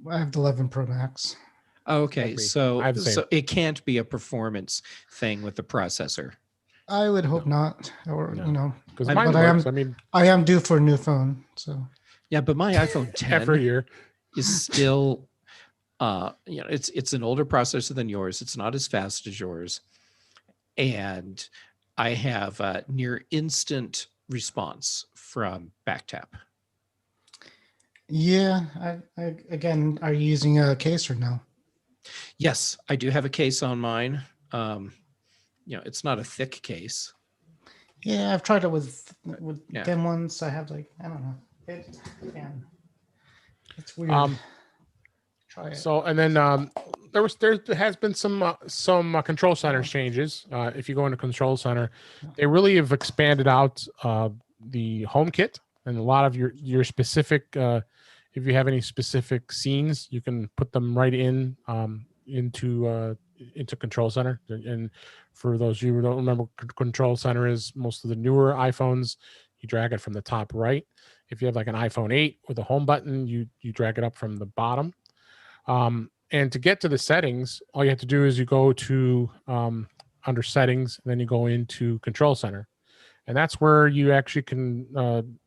I have the 11 Pro Max. Okay, so it can't be a performance thing with the processor. I would hope not, or because I am due for a new phone. So yeah, but my iPhone 10 every year is still, it's an older processor than yours. It's not as fast as yours, and I have near instant response from BackTap. Yeah, I again, are you using a case or no? Yes, I do have a case on mine. It's not a thick case. Yeah, I've tried it with thin ones. I have I don't know. It's weird. Try it. So and then there has been some control center changes. If you go into control center, they really have expanded out the HomeKit and a lot of your specific. If you have any specific scenes, you can put them right into control center. And for those of you who don't remember, control center is most of the newer iPhones. You drag it from the top right. If you have like an iPhone 8 with a home button, you drag it up from the bottom. And to get to the settings, all you have to do is you go to under settings, and then you go into control center, and that's where you actually can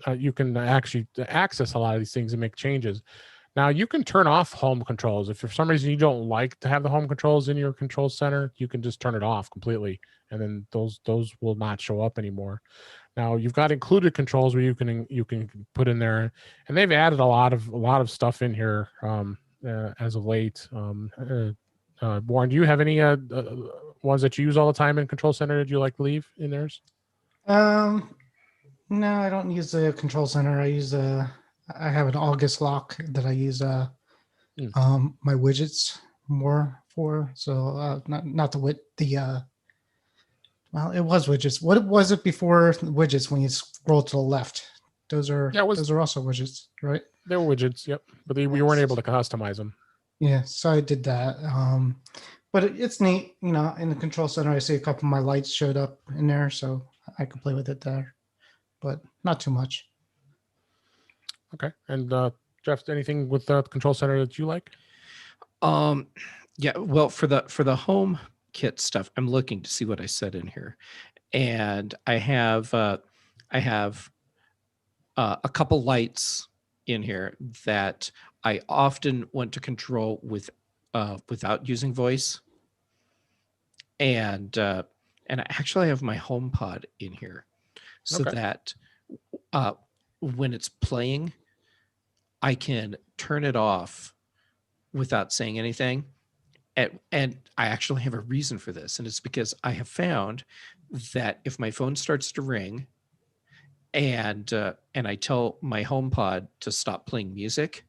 actually access a lot of these things and make changes. Now you can turn off home controls. If for some reason you don't like to have the home controls in your control center, you can just turn it off completely, and then those will not show up anymore. Now you've got included controls where you can put in there, and they've added a lot of stuff in here as of late. Warren, do you have any ones that you use all the time in control center that you like to leave in theirs? No, I don't use the control center. I have an August lock that I use my widgets more for. So not the well, it was widgets. What was it before widgets when you scroll to the left? Those are also widgets, right? They were widgets, yep. But we weren't able to customize them. Yeah, so I did that. But it's neat, in the control center I see a couple of my lights showed up in there, so I could play with it there. But not too much. Okay. And Jeff, anything with the control center that you like? Yeah, well, for the home kit stuff, I'm looking to see what I said in here, and I have a couple lights in here that I often want to control without using voice, and I actually have my HomePod in here, so that when it's playing, I can turn it off without saying anything. And I actually have a reason for this, and it's because I have found that if my phone starts to ring and I tell my HomePod to stop playing music,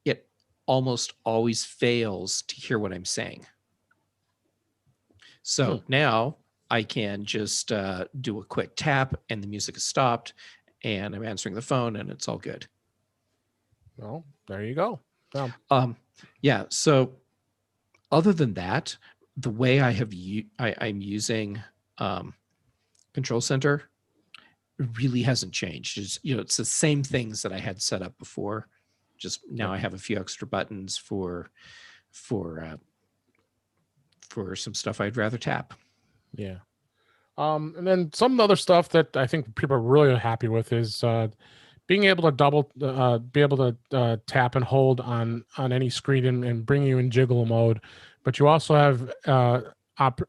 it almost always fails to hear what I'm saying. So now I can just do a quick tap and the music is stopped and I'm answering the phone and it's all good. Well, there you go. Yeah. So other than that, the way I'm using Control Center really hasn't changed. It's the same things that I had set up before. Just now I have a few extra buttons for some stuff I'd rather tap. Yeah. And then some other stuff that I think people are really happy with is being able to be able to tap and hold on any screen and bring you in jiggle mode. But you also have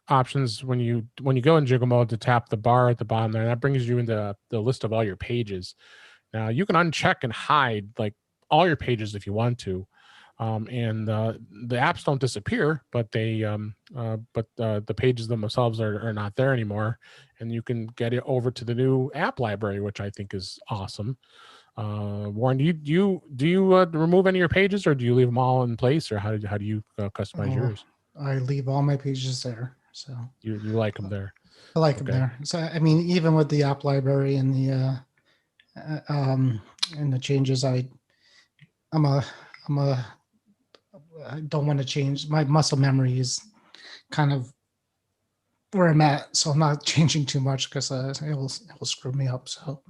options when you go in jiggle mode to tap the bar at the bottom there. And that brings you into the list of all your pages. Now you can uncheck and hide like all your pages if you want to. And the apps don't disappear, but the pages themselves are not there anymore, and you can get it over to the new app library, which I think is awesome. Warren, do you remove any of your pages, or do you leave them all in place, or how do you customize yours? I leave all my pages there, so You like them there. I like them there. So I mean, even with the app library and the changes, I don't want to change. My muscle memory is kind of where I'm at, so I'm not changing too much because it will screw me up. So,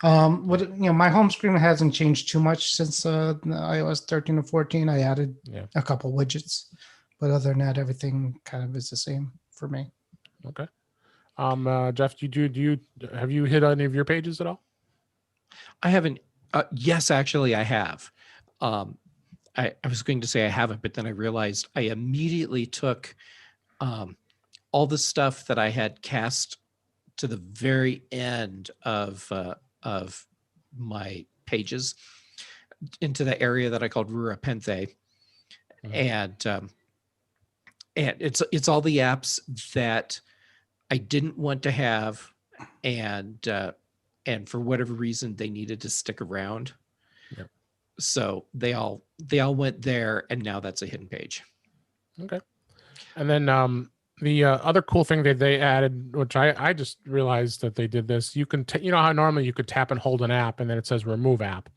my home screen hasn't changed too much since iOS 13 or 14. I added a couple widgets, but other than that, everything kind of is the same for me. Okay. Jeff, have you hit any of your pages at all? I haven't. Yes, actually, I have. I was going to say I haven't, but then I realized I immediately took all the stuff that I had cast to the very end of my pages into the area that I called Rura Penthe, and it's all the apps that I didn't want to have, and for whatever reason they needed to stick around. Yep. So they all went there, and now that's a hidden page. Okay. And then the other cool thing that they added, which I just realized that they did this, you can you know how normally you could tap and hold an app and then it says remove app.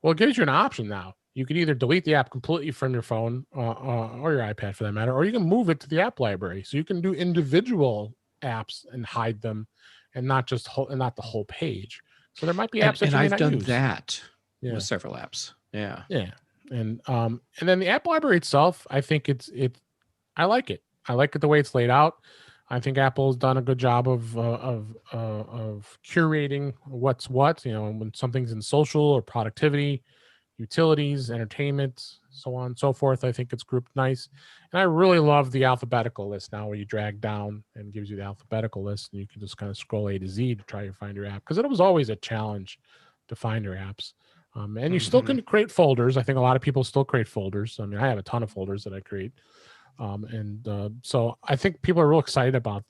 Well, it gives you an option now. You can either delete the app completely from your phone or your iPad for that matter, or you can move it to the app library. So you can do individual apps and hide them, and not just not the whole page. So there might be apps and that you may I've not done use. that with several apps. Yeah. And then the app library itself, I think I like it. I like it the way it's laid out. I think Apple's done a good job of curating what's what. When something's in social or productivity, utilities, entertainment, so on and so forth. I think it's grouped nice. And I really love the alphabetical list now, where you drag down and gives you the alphabetical list, and you can just kind of scroll A to Z to try to find your app, because it was always a challenge to find your apps. And you still can create folders. I think a lot of people still create folders. I mean, I have a ton of folders that I create. So I think people are real excited about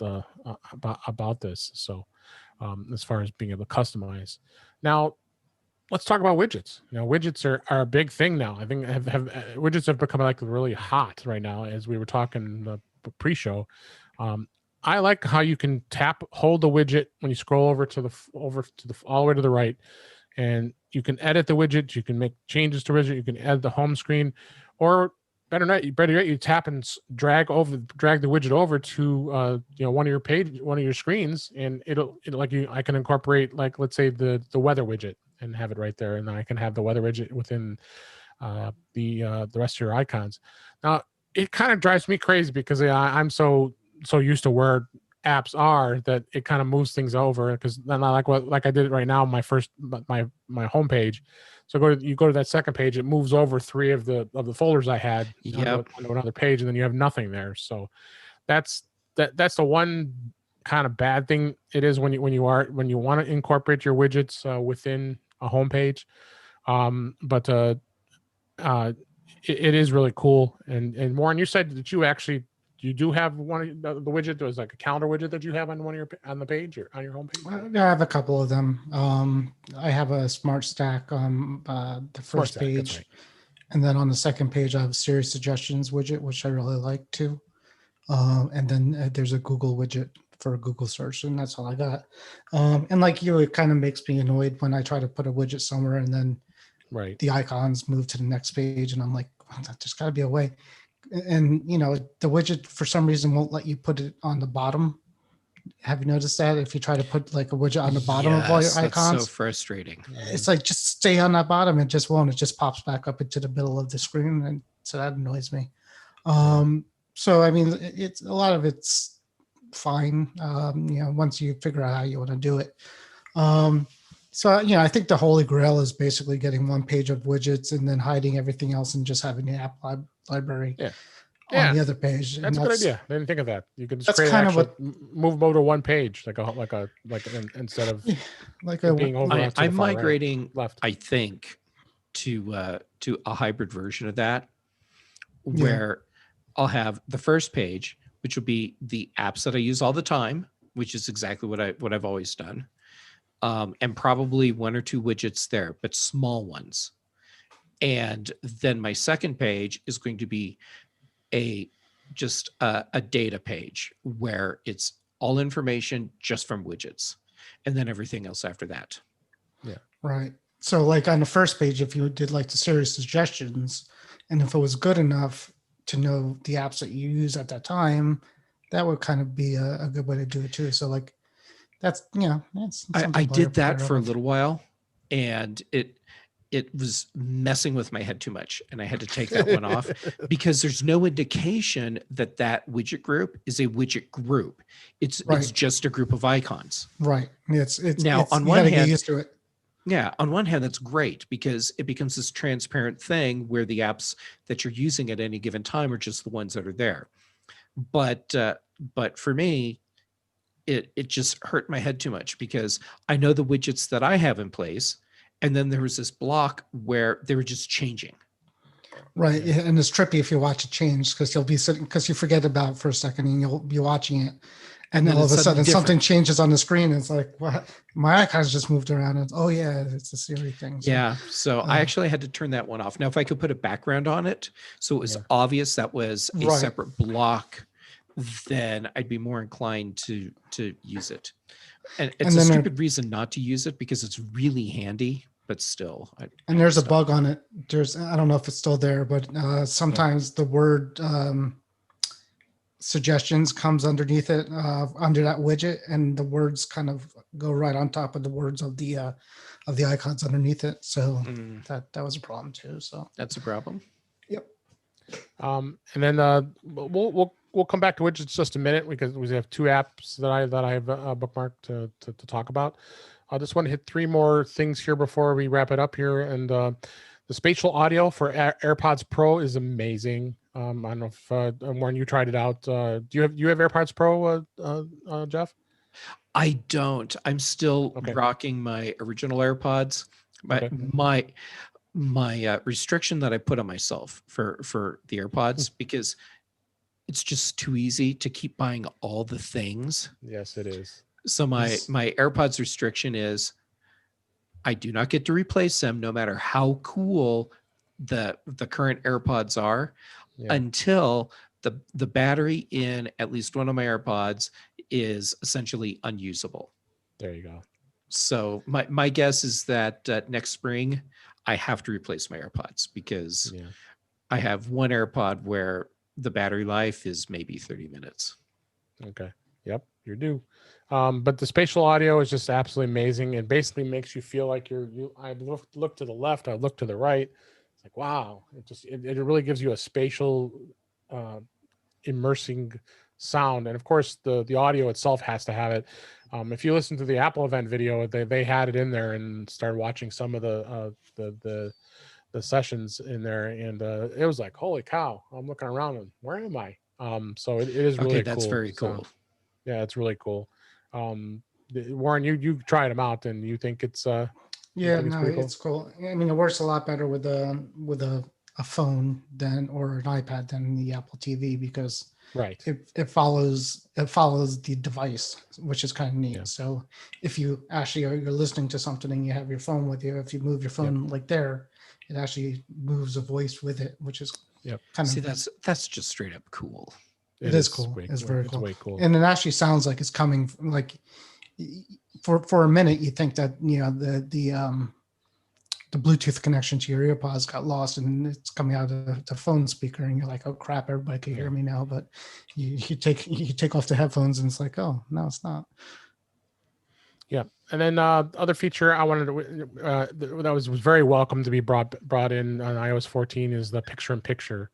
about this. So as far as being able to customize. Now, let's talk about widgets. Widgets are a big thing now. I think widgets have become like really hot right now, as we were talking the pre-show. I like how you can hold the widget when you scroll over to the all the way to the right, and you can edit the widget. You can make changes to widget. You can add the home screen, or better yet, you tap and drag the widget over to one of your screens, and I can incorporate, like, let's say the weather widget, and have it right there, and then I can have the weather widget within the rest of your icons. Now, it kind of drives me crazy because I'm so used to where apps are that it kind of moves things over, because then like I did it right now, my home page. So you go to that second page, it moves over 3 of the folders I had onto another page, and then you have nothing there. So that's the one kind of bad thing it is when you want to incorporate your widgets within a home page. But it is really cool. And Warren, you said that you do have one of the widget. There's like a calendar widget that you have on on the page, or on your homepage. I have a couple of them. I have a Smart Stack on the first page, right. And then on the second page, I have a Siri Suggestions widget, which I really like too. And then there's a Google widget for a Google search, and that's all I got. And like you, it kind of makes me annoyed when I try to put a widget somewhere and then the icons move to the next page, and I'm like, there's got to be a way. And the widget for some reason won't let you put it on the bottom. Have you noticed that? If you try to put like a widget on the bottom of all your icons, that's so frustrating. It's like, just stay on that bottom. It just won't. It just pops back up into the middle of the screen, and so that annoys me. So I mean, it's a lot of it's fine. Once you figure out how you want to do it. So I think the holy grail is basically getting one page of widgets and then hiding everything else and just having the app library on the other page. That's a good idea. I didn't think of that. You could just that's create kind of actual what move over to one page, instead of like it being over. onto the I'm far right, migrating, left. I think, to a hybrid version of that, where I'll have the first page, which will be the apps that I use all the time, which is exactly what I've always done, and probably one or two widgets there, but small ones. And then my second page is going to be just a data page where it's all information just from widgets, and then everything else after that. Yeah. Right. So like on the first page, if you did like the series suggestions, and if it was good enough to know the apps that you use at that time, that would kind of be a good way to do it too. So like that's I did that for a little while, and it was messing with my head too much, and I had to take that one off because there's no indication that widget group is a widget group. It's just a group of icons. Right. It's now on you one gotta hand, get used to it. Yeah, on one hand, that's great because it becomes this transparent thing where the apps that you're using at any given time are just the ones that are there. But for me, it just hurt my head too much because I know the widgets that I have in place, and then there was this block where they were just changing. Right, and it's trippy if you watch it change because you'll be sitting because you forget about it for a second and you'll be watching it, and then all of a sudden something changes on the screen. And it's like, what? My icons just moved around. And oh yeah, it's a Siri thing. So, so I actually had to turn that one off. Now, if I could put a background on it, so it was obvious that was a separate block, then I'd be more inclined to use it. And it's a stupid reason not to use it because it's really handy, but still. There's a bug on it. I don't know if it's still there, but sometimes the word suggestions comes underneath it, under that widget, and the words kind of go right on top of the words of the icons underneath it. So that was a problem too. So that's a problem. Yep. And then we'll come back to widgets just a minute because we have two apps that I have bookmarked to talk about. I just want to hit three more things here before we wrap it up here. And the spatial audio for AirPods Pro is amazing. I don't know if Warren, you tried it out. Do you have AirPods Pro, Jeff? I don't. I'm still rocking my original AirPods. But my restriction that I put on myself for the AirPods because it's just too easy to keep buying all the things. Yes, it is. So my AirPods restriction is I do not get to replace them no matter how cool the current AirPods are until the battery in at least one of my AirPods is essentially unusable. There you go. So my guess is that next spring I have to replace my AirPods because I have one AirPod where the battery life is maybe 30 minutes. Okay. Yep, you're due. But the spatial audio is just absolutely amazing. It basically makes you feel like I look to the left, I look to the right. It's like, wow. It really gives you a spatial immersing sound. And of course the audio itself has to have it. If you listen to the Apple event video, they had it in there and started watching some of the sessions in there, and it was like, holy cow! I'm looking around and where am I? So it is really cool. That's very cool. Yeah, it's really cool. Warren, you tried them out, and you think it's it's cool. I mean, it works a lot better with a phone or an iPad than the Apple TV because it follows the device, which is kind of neat. Yeah. So if you actually you're listening to something and you have your phone with you, if you move your phone like there, it actually moves a voice with it, which is kind of that's just straight up cool. It is cool. It's very cool. Way cool. And it actually sounds like it's coming like for a minute you think that the Bluetooth connection to your earpods got lost and it's coming out of the phone speaker and you're like, oh crap, everybody can hear me now. But you take off the headphones and it's like, oh no, it's not. Yeah. And then other feature I wanted to that was very welcome to be brought in on iOS 14 is the picture-in-picture.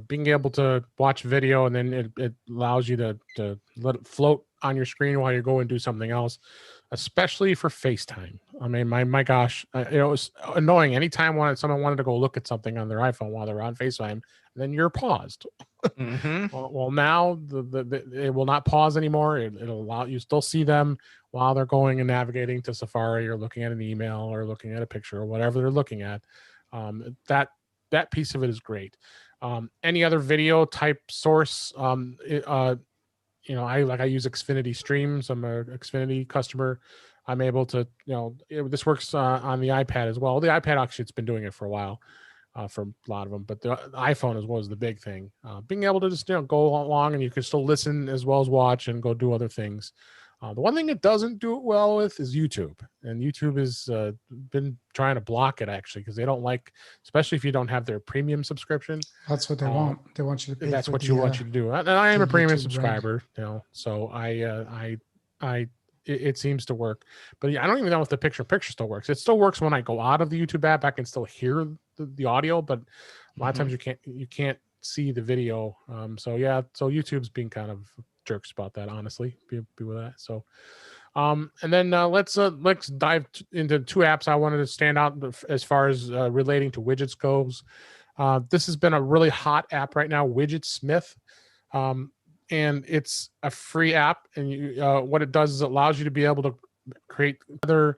Being able to watch video and then it allows you to let it float on your screen while you go and do something else, especially for FaceTime. I mean, my gosh, it was annoying. Anytime someone wanted to go look at something on their iPhone while they're on FaceTime, then you're paused. Well, now it will not pause anymore. It'll allow you still see them while they're going and navigating to Safari or looking at an email or looking at a picture or whatever they're looking at. That piece of it is great. Any other video type source, I use Xfinity Streams. I'm a Xfinity customer. I'm able to, this works on the iPad as well. The iPad actually, it's been doing it for a while. For a lot of them, but the iPhone was the big thing. Being able to just go along and you can still listen as well as watch and go do other things. The one thing it doesn't do it well with is YouTube, and YouTube has been trying to block it actually because they don't like, especially if you don't have their premium subscription. That's what they want. They want you to pay. That's for what the, you want you to do. And I am a premium YouTube subscriber, so it seems to work. But yeah, I don't even know if the picture still works. It still works when I go out of the YouTube app. I can still hear the audio, but a lot of times you can't see the video. So YouTube's being kind of jerks about that, honestly. Be with that. So and then let's dive into two apps I wanted to stand out as far as relating to widgets goes. This has been a really hot app right now, Widgetsmith. And it's a free app, and what it does is it allows you to be able to create you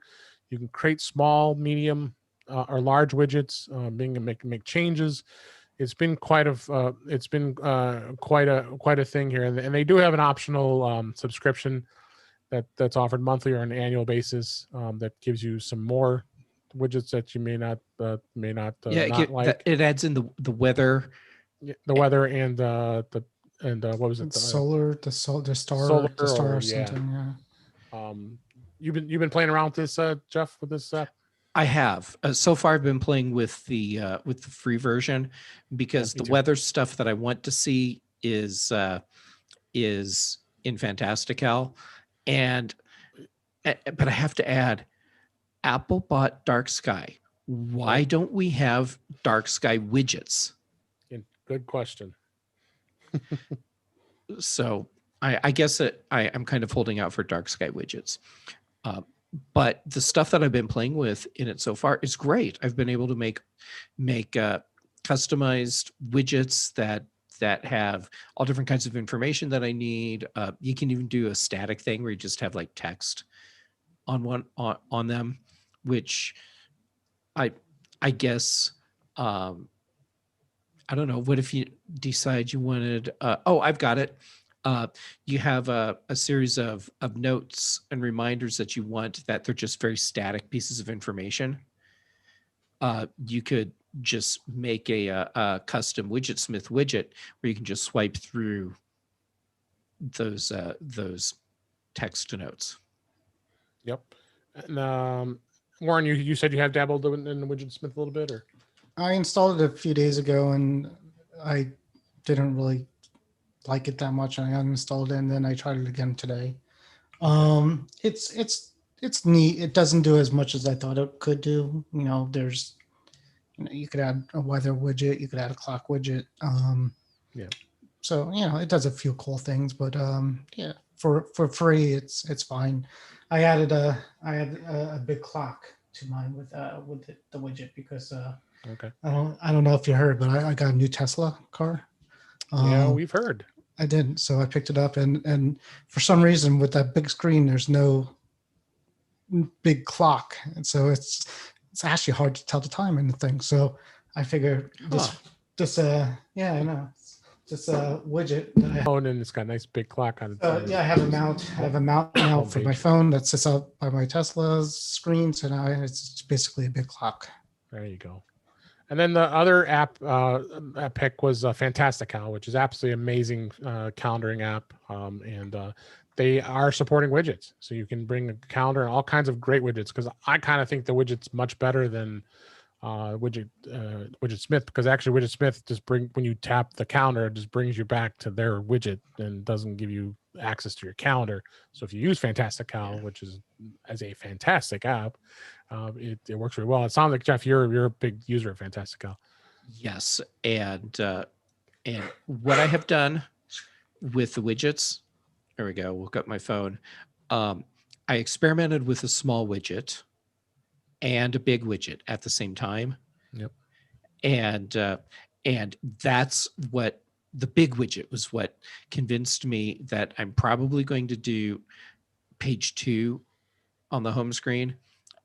can create small, medium, or large widgets, make changes. It's been quite a thing here, and they do have an optional subscription that's offered monthly or an annual basis that gives you some more widgets that you may not like. It adds in the weather, and what was it? the star or something. Yeah. You've been playing around with this, Jeff, with this app? I have. So far, I've been playing with the free version because the weather stuff that I want to see is in Fantastical, but I have to add, Apple bought Dark Sky. Why don't we have Dark Sky widgets? Good question. So I guess I'm kind of holding out for Dark Sky widgets. But the stuff that I've been playing with in it so far is great. I've been able to make customized widgets that have all different kinds of information that I need. You can even do a static thing where you just have like text on them, which I guess I don't know. What if you decide you wanted? I've got it. You have a series of notes and reminders that you want that they're just very static pieces of information. You could just make a custom Widgetsmith widget where you can just swipe through those text notes. Yep. And Warren, you said you have dabbled in the Widgetsmith a little bit, or? I installed it a few days ago and I didn't really like it that much. I uninstalled it and then I tried it again today. It's neat. It doesn't do as much as I thought it could do. You could add a weather widget, you could add a clock widget. So it does a few cool things, but for free it's fine. I added a big clock to mine with the widget because okay. I don't know if you heard, but I got a new Tesla car. Yeah, we've heard. I did. So I picked it up and for some reason with that big screen, there's no big clock. And so it's actually hard to tell the time in the thing. So I figured this I know. Just a widget that I have. Oh, and then it's got a nice big clock on it. I have a mount. I have a mount now for my phone that sits out by my Tesla's screen. So now it's basically a big clock. There you go. And then the other app pick was Fantastical, which is absolutely amazing calendaring app. And they are supporting widgets. So you can bring a calendar and all kinds of great widgets, because I kind of think the widget's much better than Widgetsmith, because actually Widgetsmith when you tap the calendar, it just brings you back to their widget and doesn't give you access to your calendar. So if you use Fantastical, which is as a fantastic app, it works really well. It sounds like, Jeff, you're a big user of Fantastical. Yes, and And what I have done with the widgets, there we go, woke up my phone. I experimented with a small widget and a big widget at the same time. Yep. And that's what the big widget was, what convinced me that I'm probably going to do page 2 on the home screen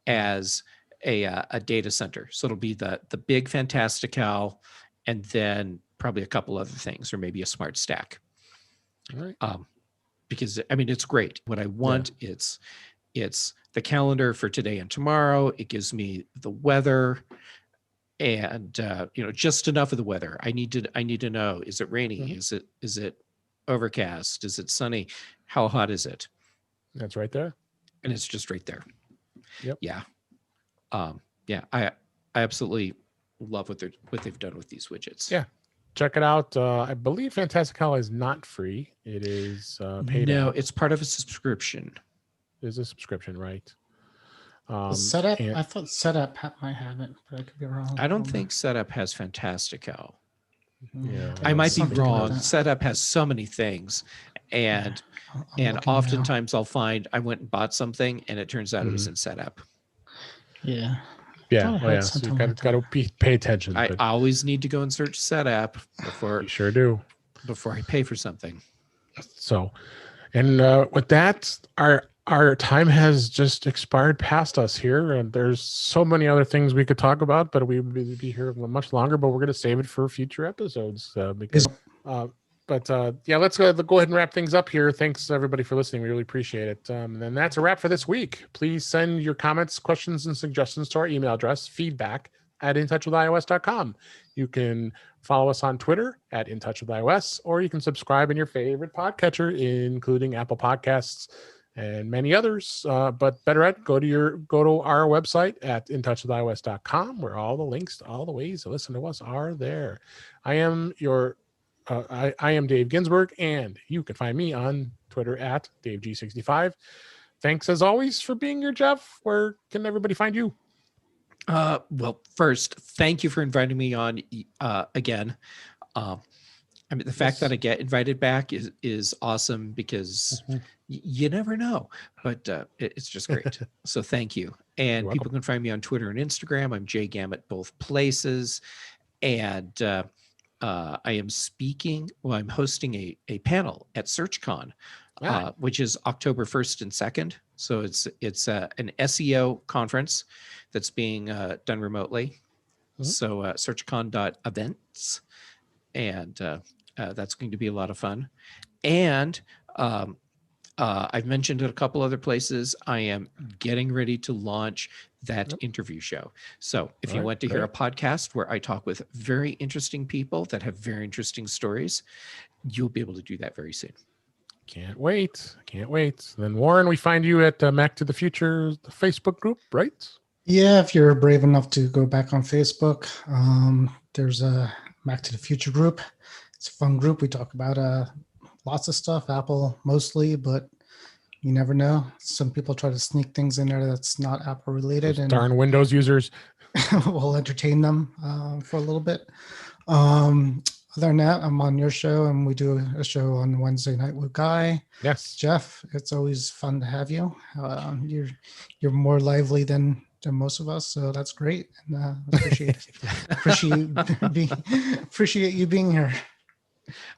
as a data center. So it'll be the big Fantastical, and then probably a couple other things, or maybe a smart stack. All right. Because I mean, it's great. What I want, it's the calendar for today and tomorrow. It gives me the weather, and just enough of the weather. I need to know: is it rainy? Mhm. Is it overcast? Is it sunny? How hot is it? That's right there. And it's just right there. Yep. Yeah. Yeah. I absolutely love what they've done with these widgets. Yeah. Check it out. I believe Fantastical is not free. It is paid. No, it's part of a subscription. There's a subscription, right? Setup. I thought Setup might have it, but I could be wrong. I don't think Setup has Fantastical. Yeah, I might be Something like wrong. that. Setup has so many things, and I'm looking oftentimes I'll find I went and bought something, and it turns out it was in Setup. now. Yeah. Yeah. thought I Oh, had yeah. So you something got like to pay attention. I But always need to go and search Setup you sure do. before I pay for something. So, and with that, our time has just expired past us here, and there's so many other things we could talk about, but we would be here much longer. But we're going to save it for future episodes because. Yeah, let's go ahead and wrap things up here. Thanks everybody for listening. We really appreciate it. And then that's a wrap for this week. Please send your comments, questions, and suggestions to our email address, feedback@intouchwithios.com. You can follow us on Twitter @intouchwithios, or you can subscribe in your favorite podcatcher, including Apple Podcasts and many others. But better yet, go to our website at intouchwithios.com, where all the links to all the ways to listen to us are there. I am Dave Ginsburg, and you can find me on Twitter @DaveG65. Thanks as always for being here, Jeff. Where can everybody find you? Well, first, thank you for inviting me on again. I mean, the fact that I get invited back is awesome, because you never know, but it's just great. So thank you. And people can find me on Twitter and Instagram. I'm JGammett both places. And I'm hosting a panel at SearchCon, which is October 1st and 2nd. So it's an SEO conference that's being done remotely. So searchcon.events, and that's going to be a lot of fun. And I've mentioned it a couple other places. I am getting ready to launch that interview show. So if you want to hear a podcast where I talk with very interesting people that have very interesting stories, you'll be able to do that very soon. Can't wait. Then Warren, we find you at Mac to the Future, the Facebook group, right? Yeah, if you're brave enough to go back on Facebook, there's a Mac to the Future group. It's a fun group. We talk about lots of stuff, Apple mostly, but you never know. Some people try to sneak things in there that's not Apple related. Those darn Windows users. We'll entertain them for a little bit. Other than that, I'm on your show, and we do a show on Wednesday night with Guy. Yes, Jeff, it's always fun to have you. You're more lively than most of us, so that's great. And appreciate you being here.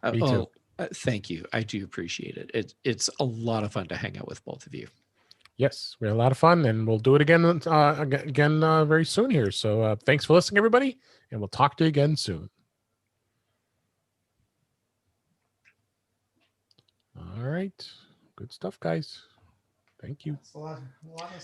Me too. Thank you. I do appreciate it. It's a lot of fun to hang out with both of you. Yes, we had a lot of fun, and we'll do it again very soon here. So thanks for listening, everybody, and we'll talk to you again soon. All right. Good stuff, guys. Thank you. That's a lot of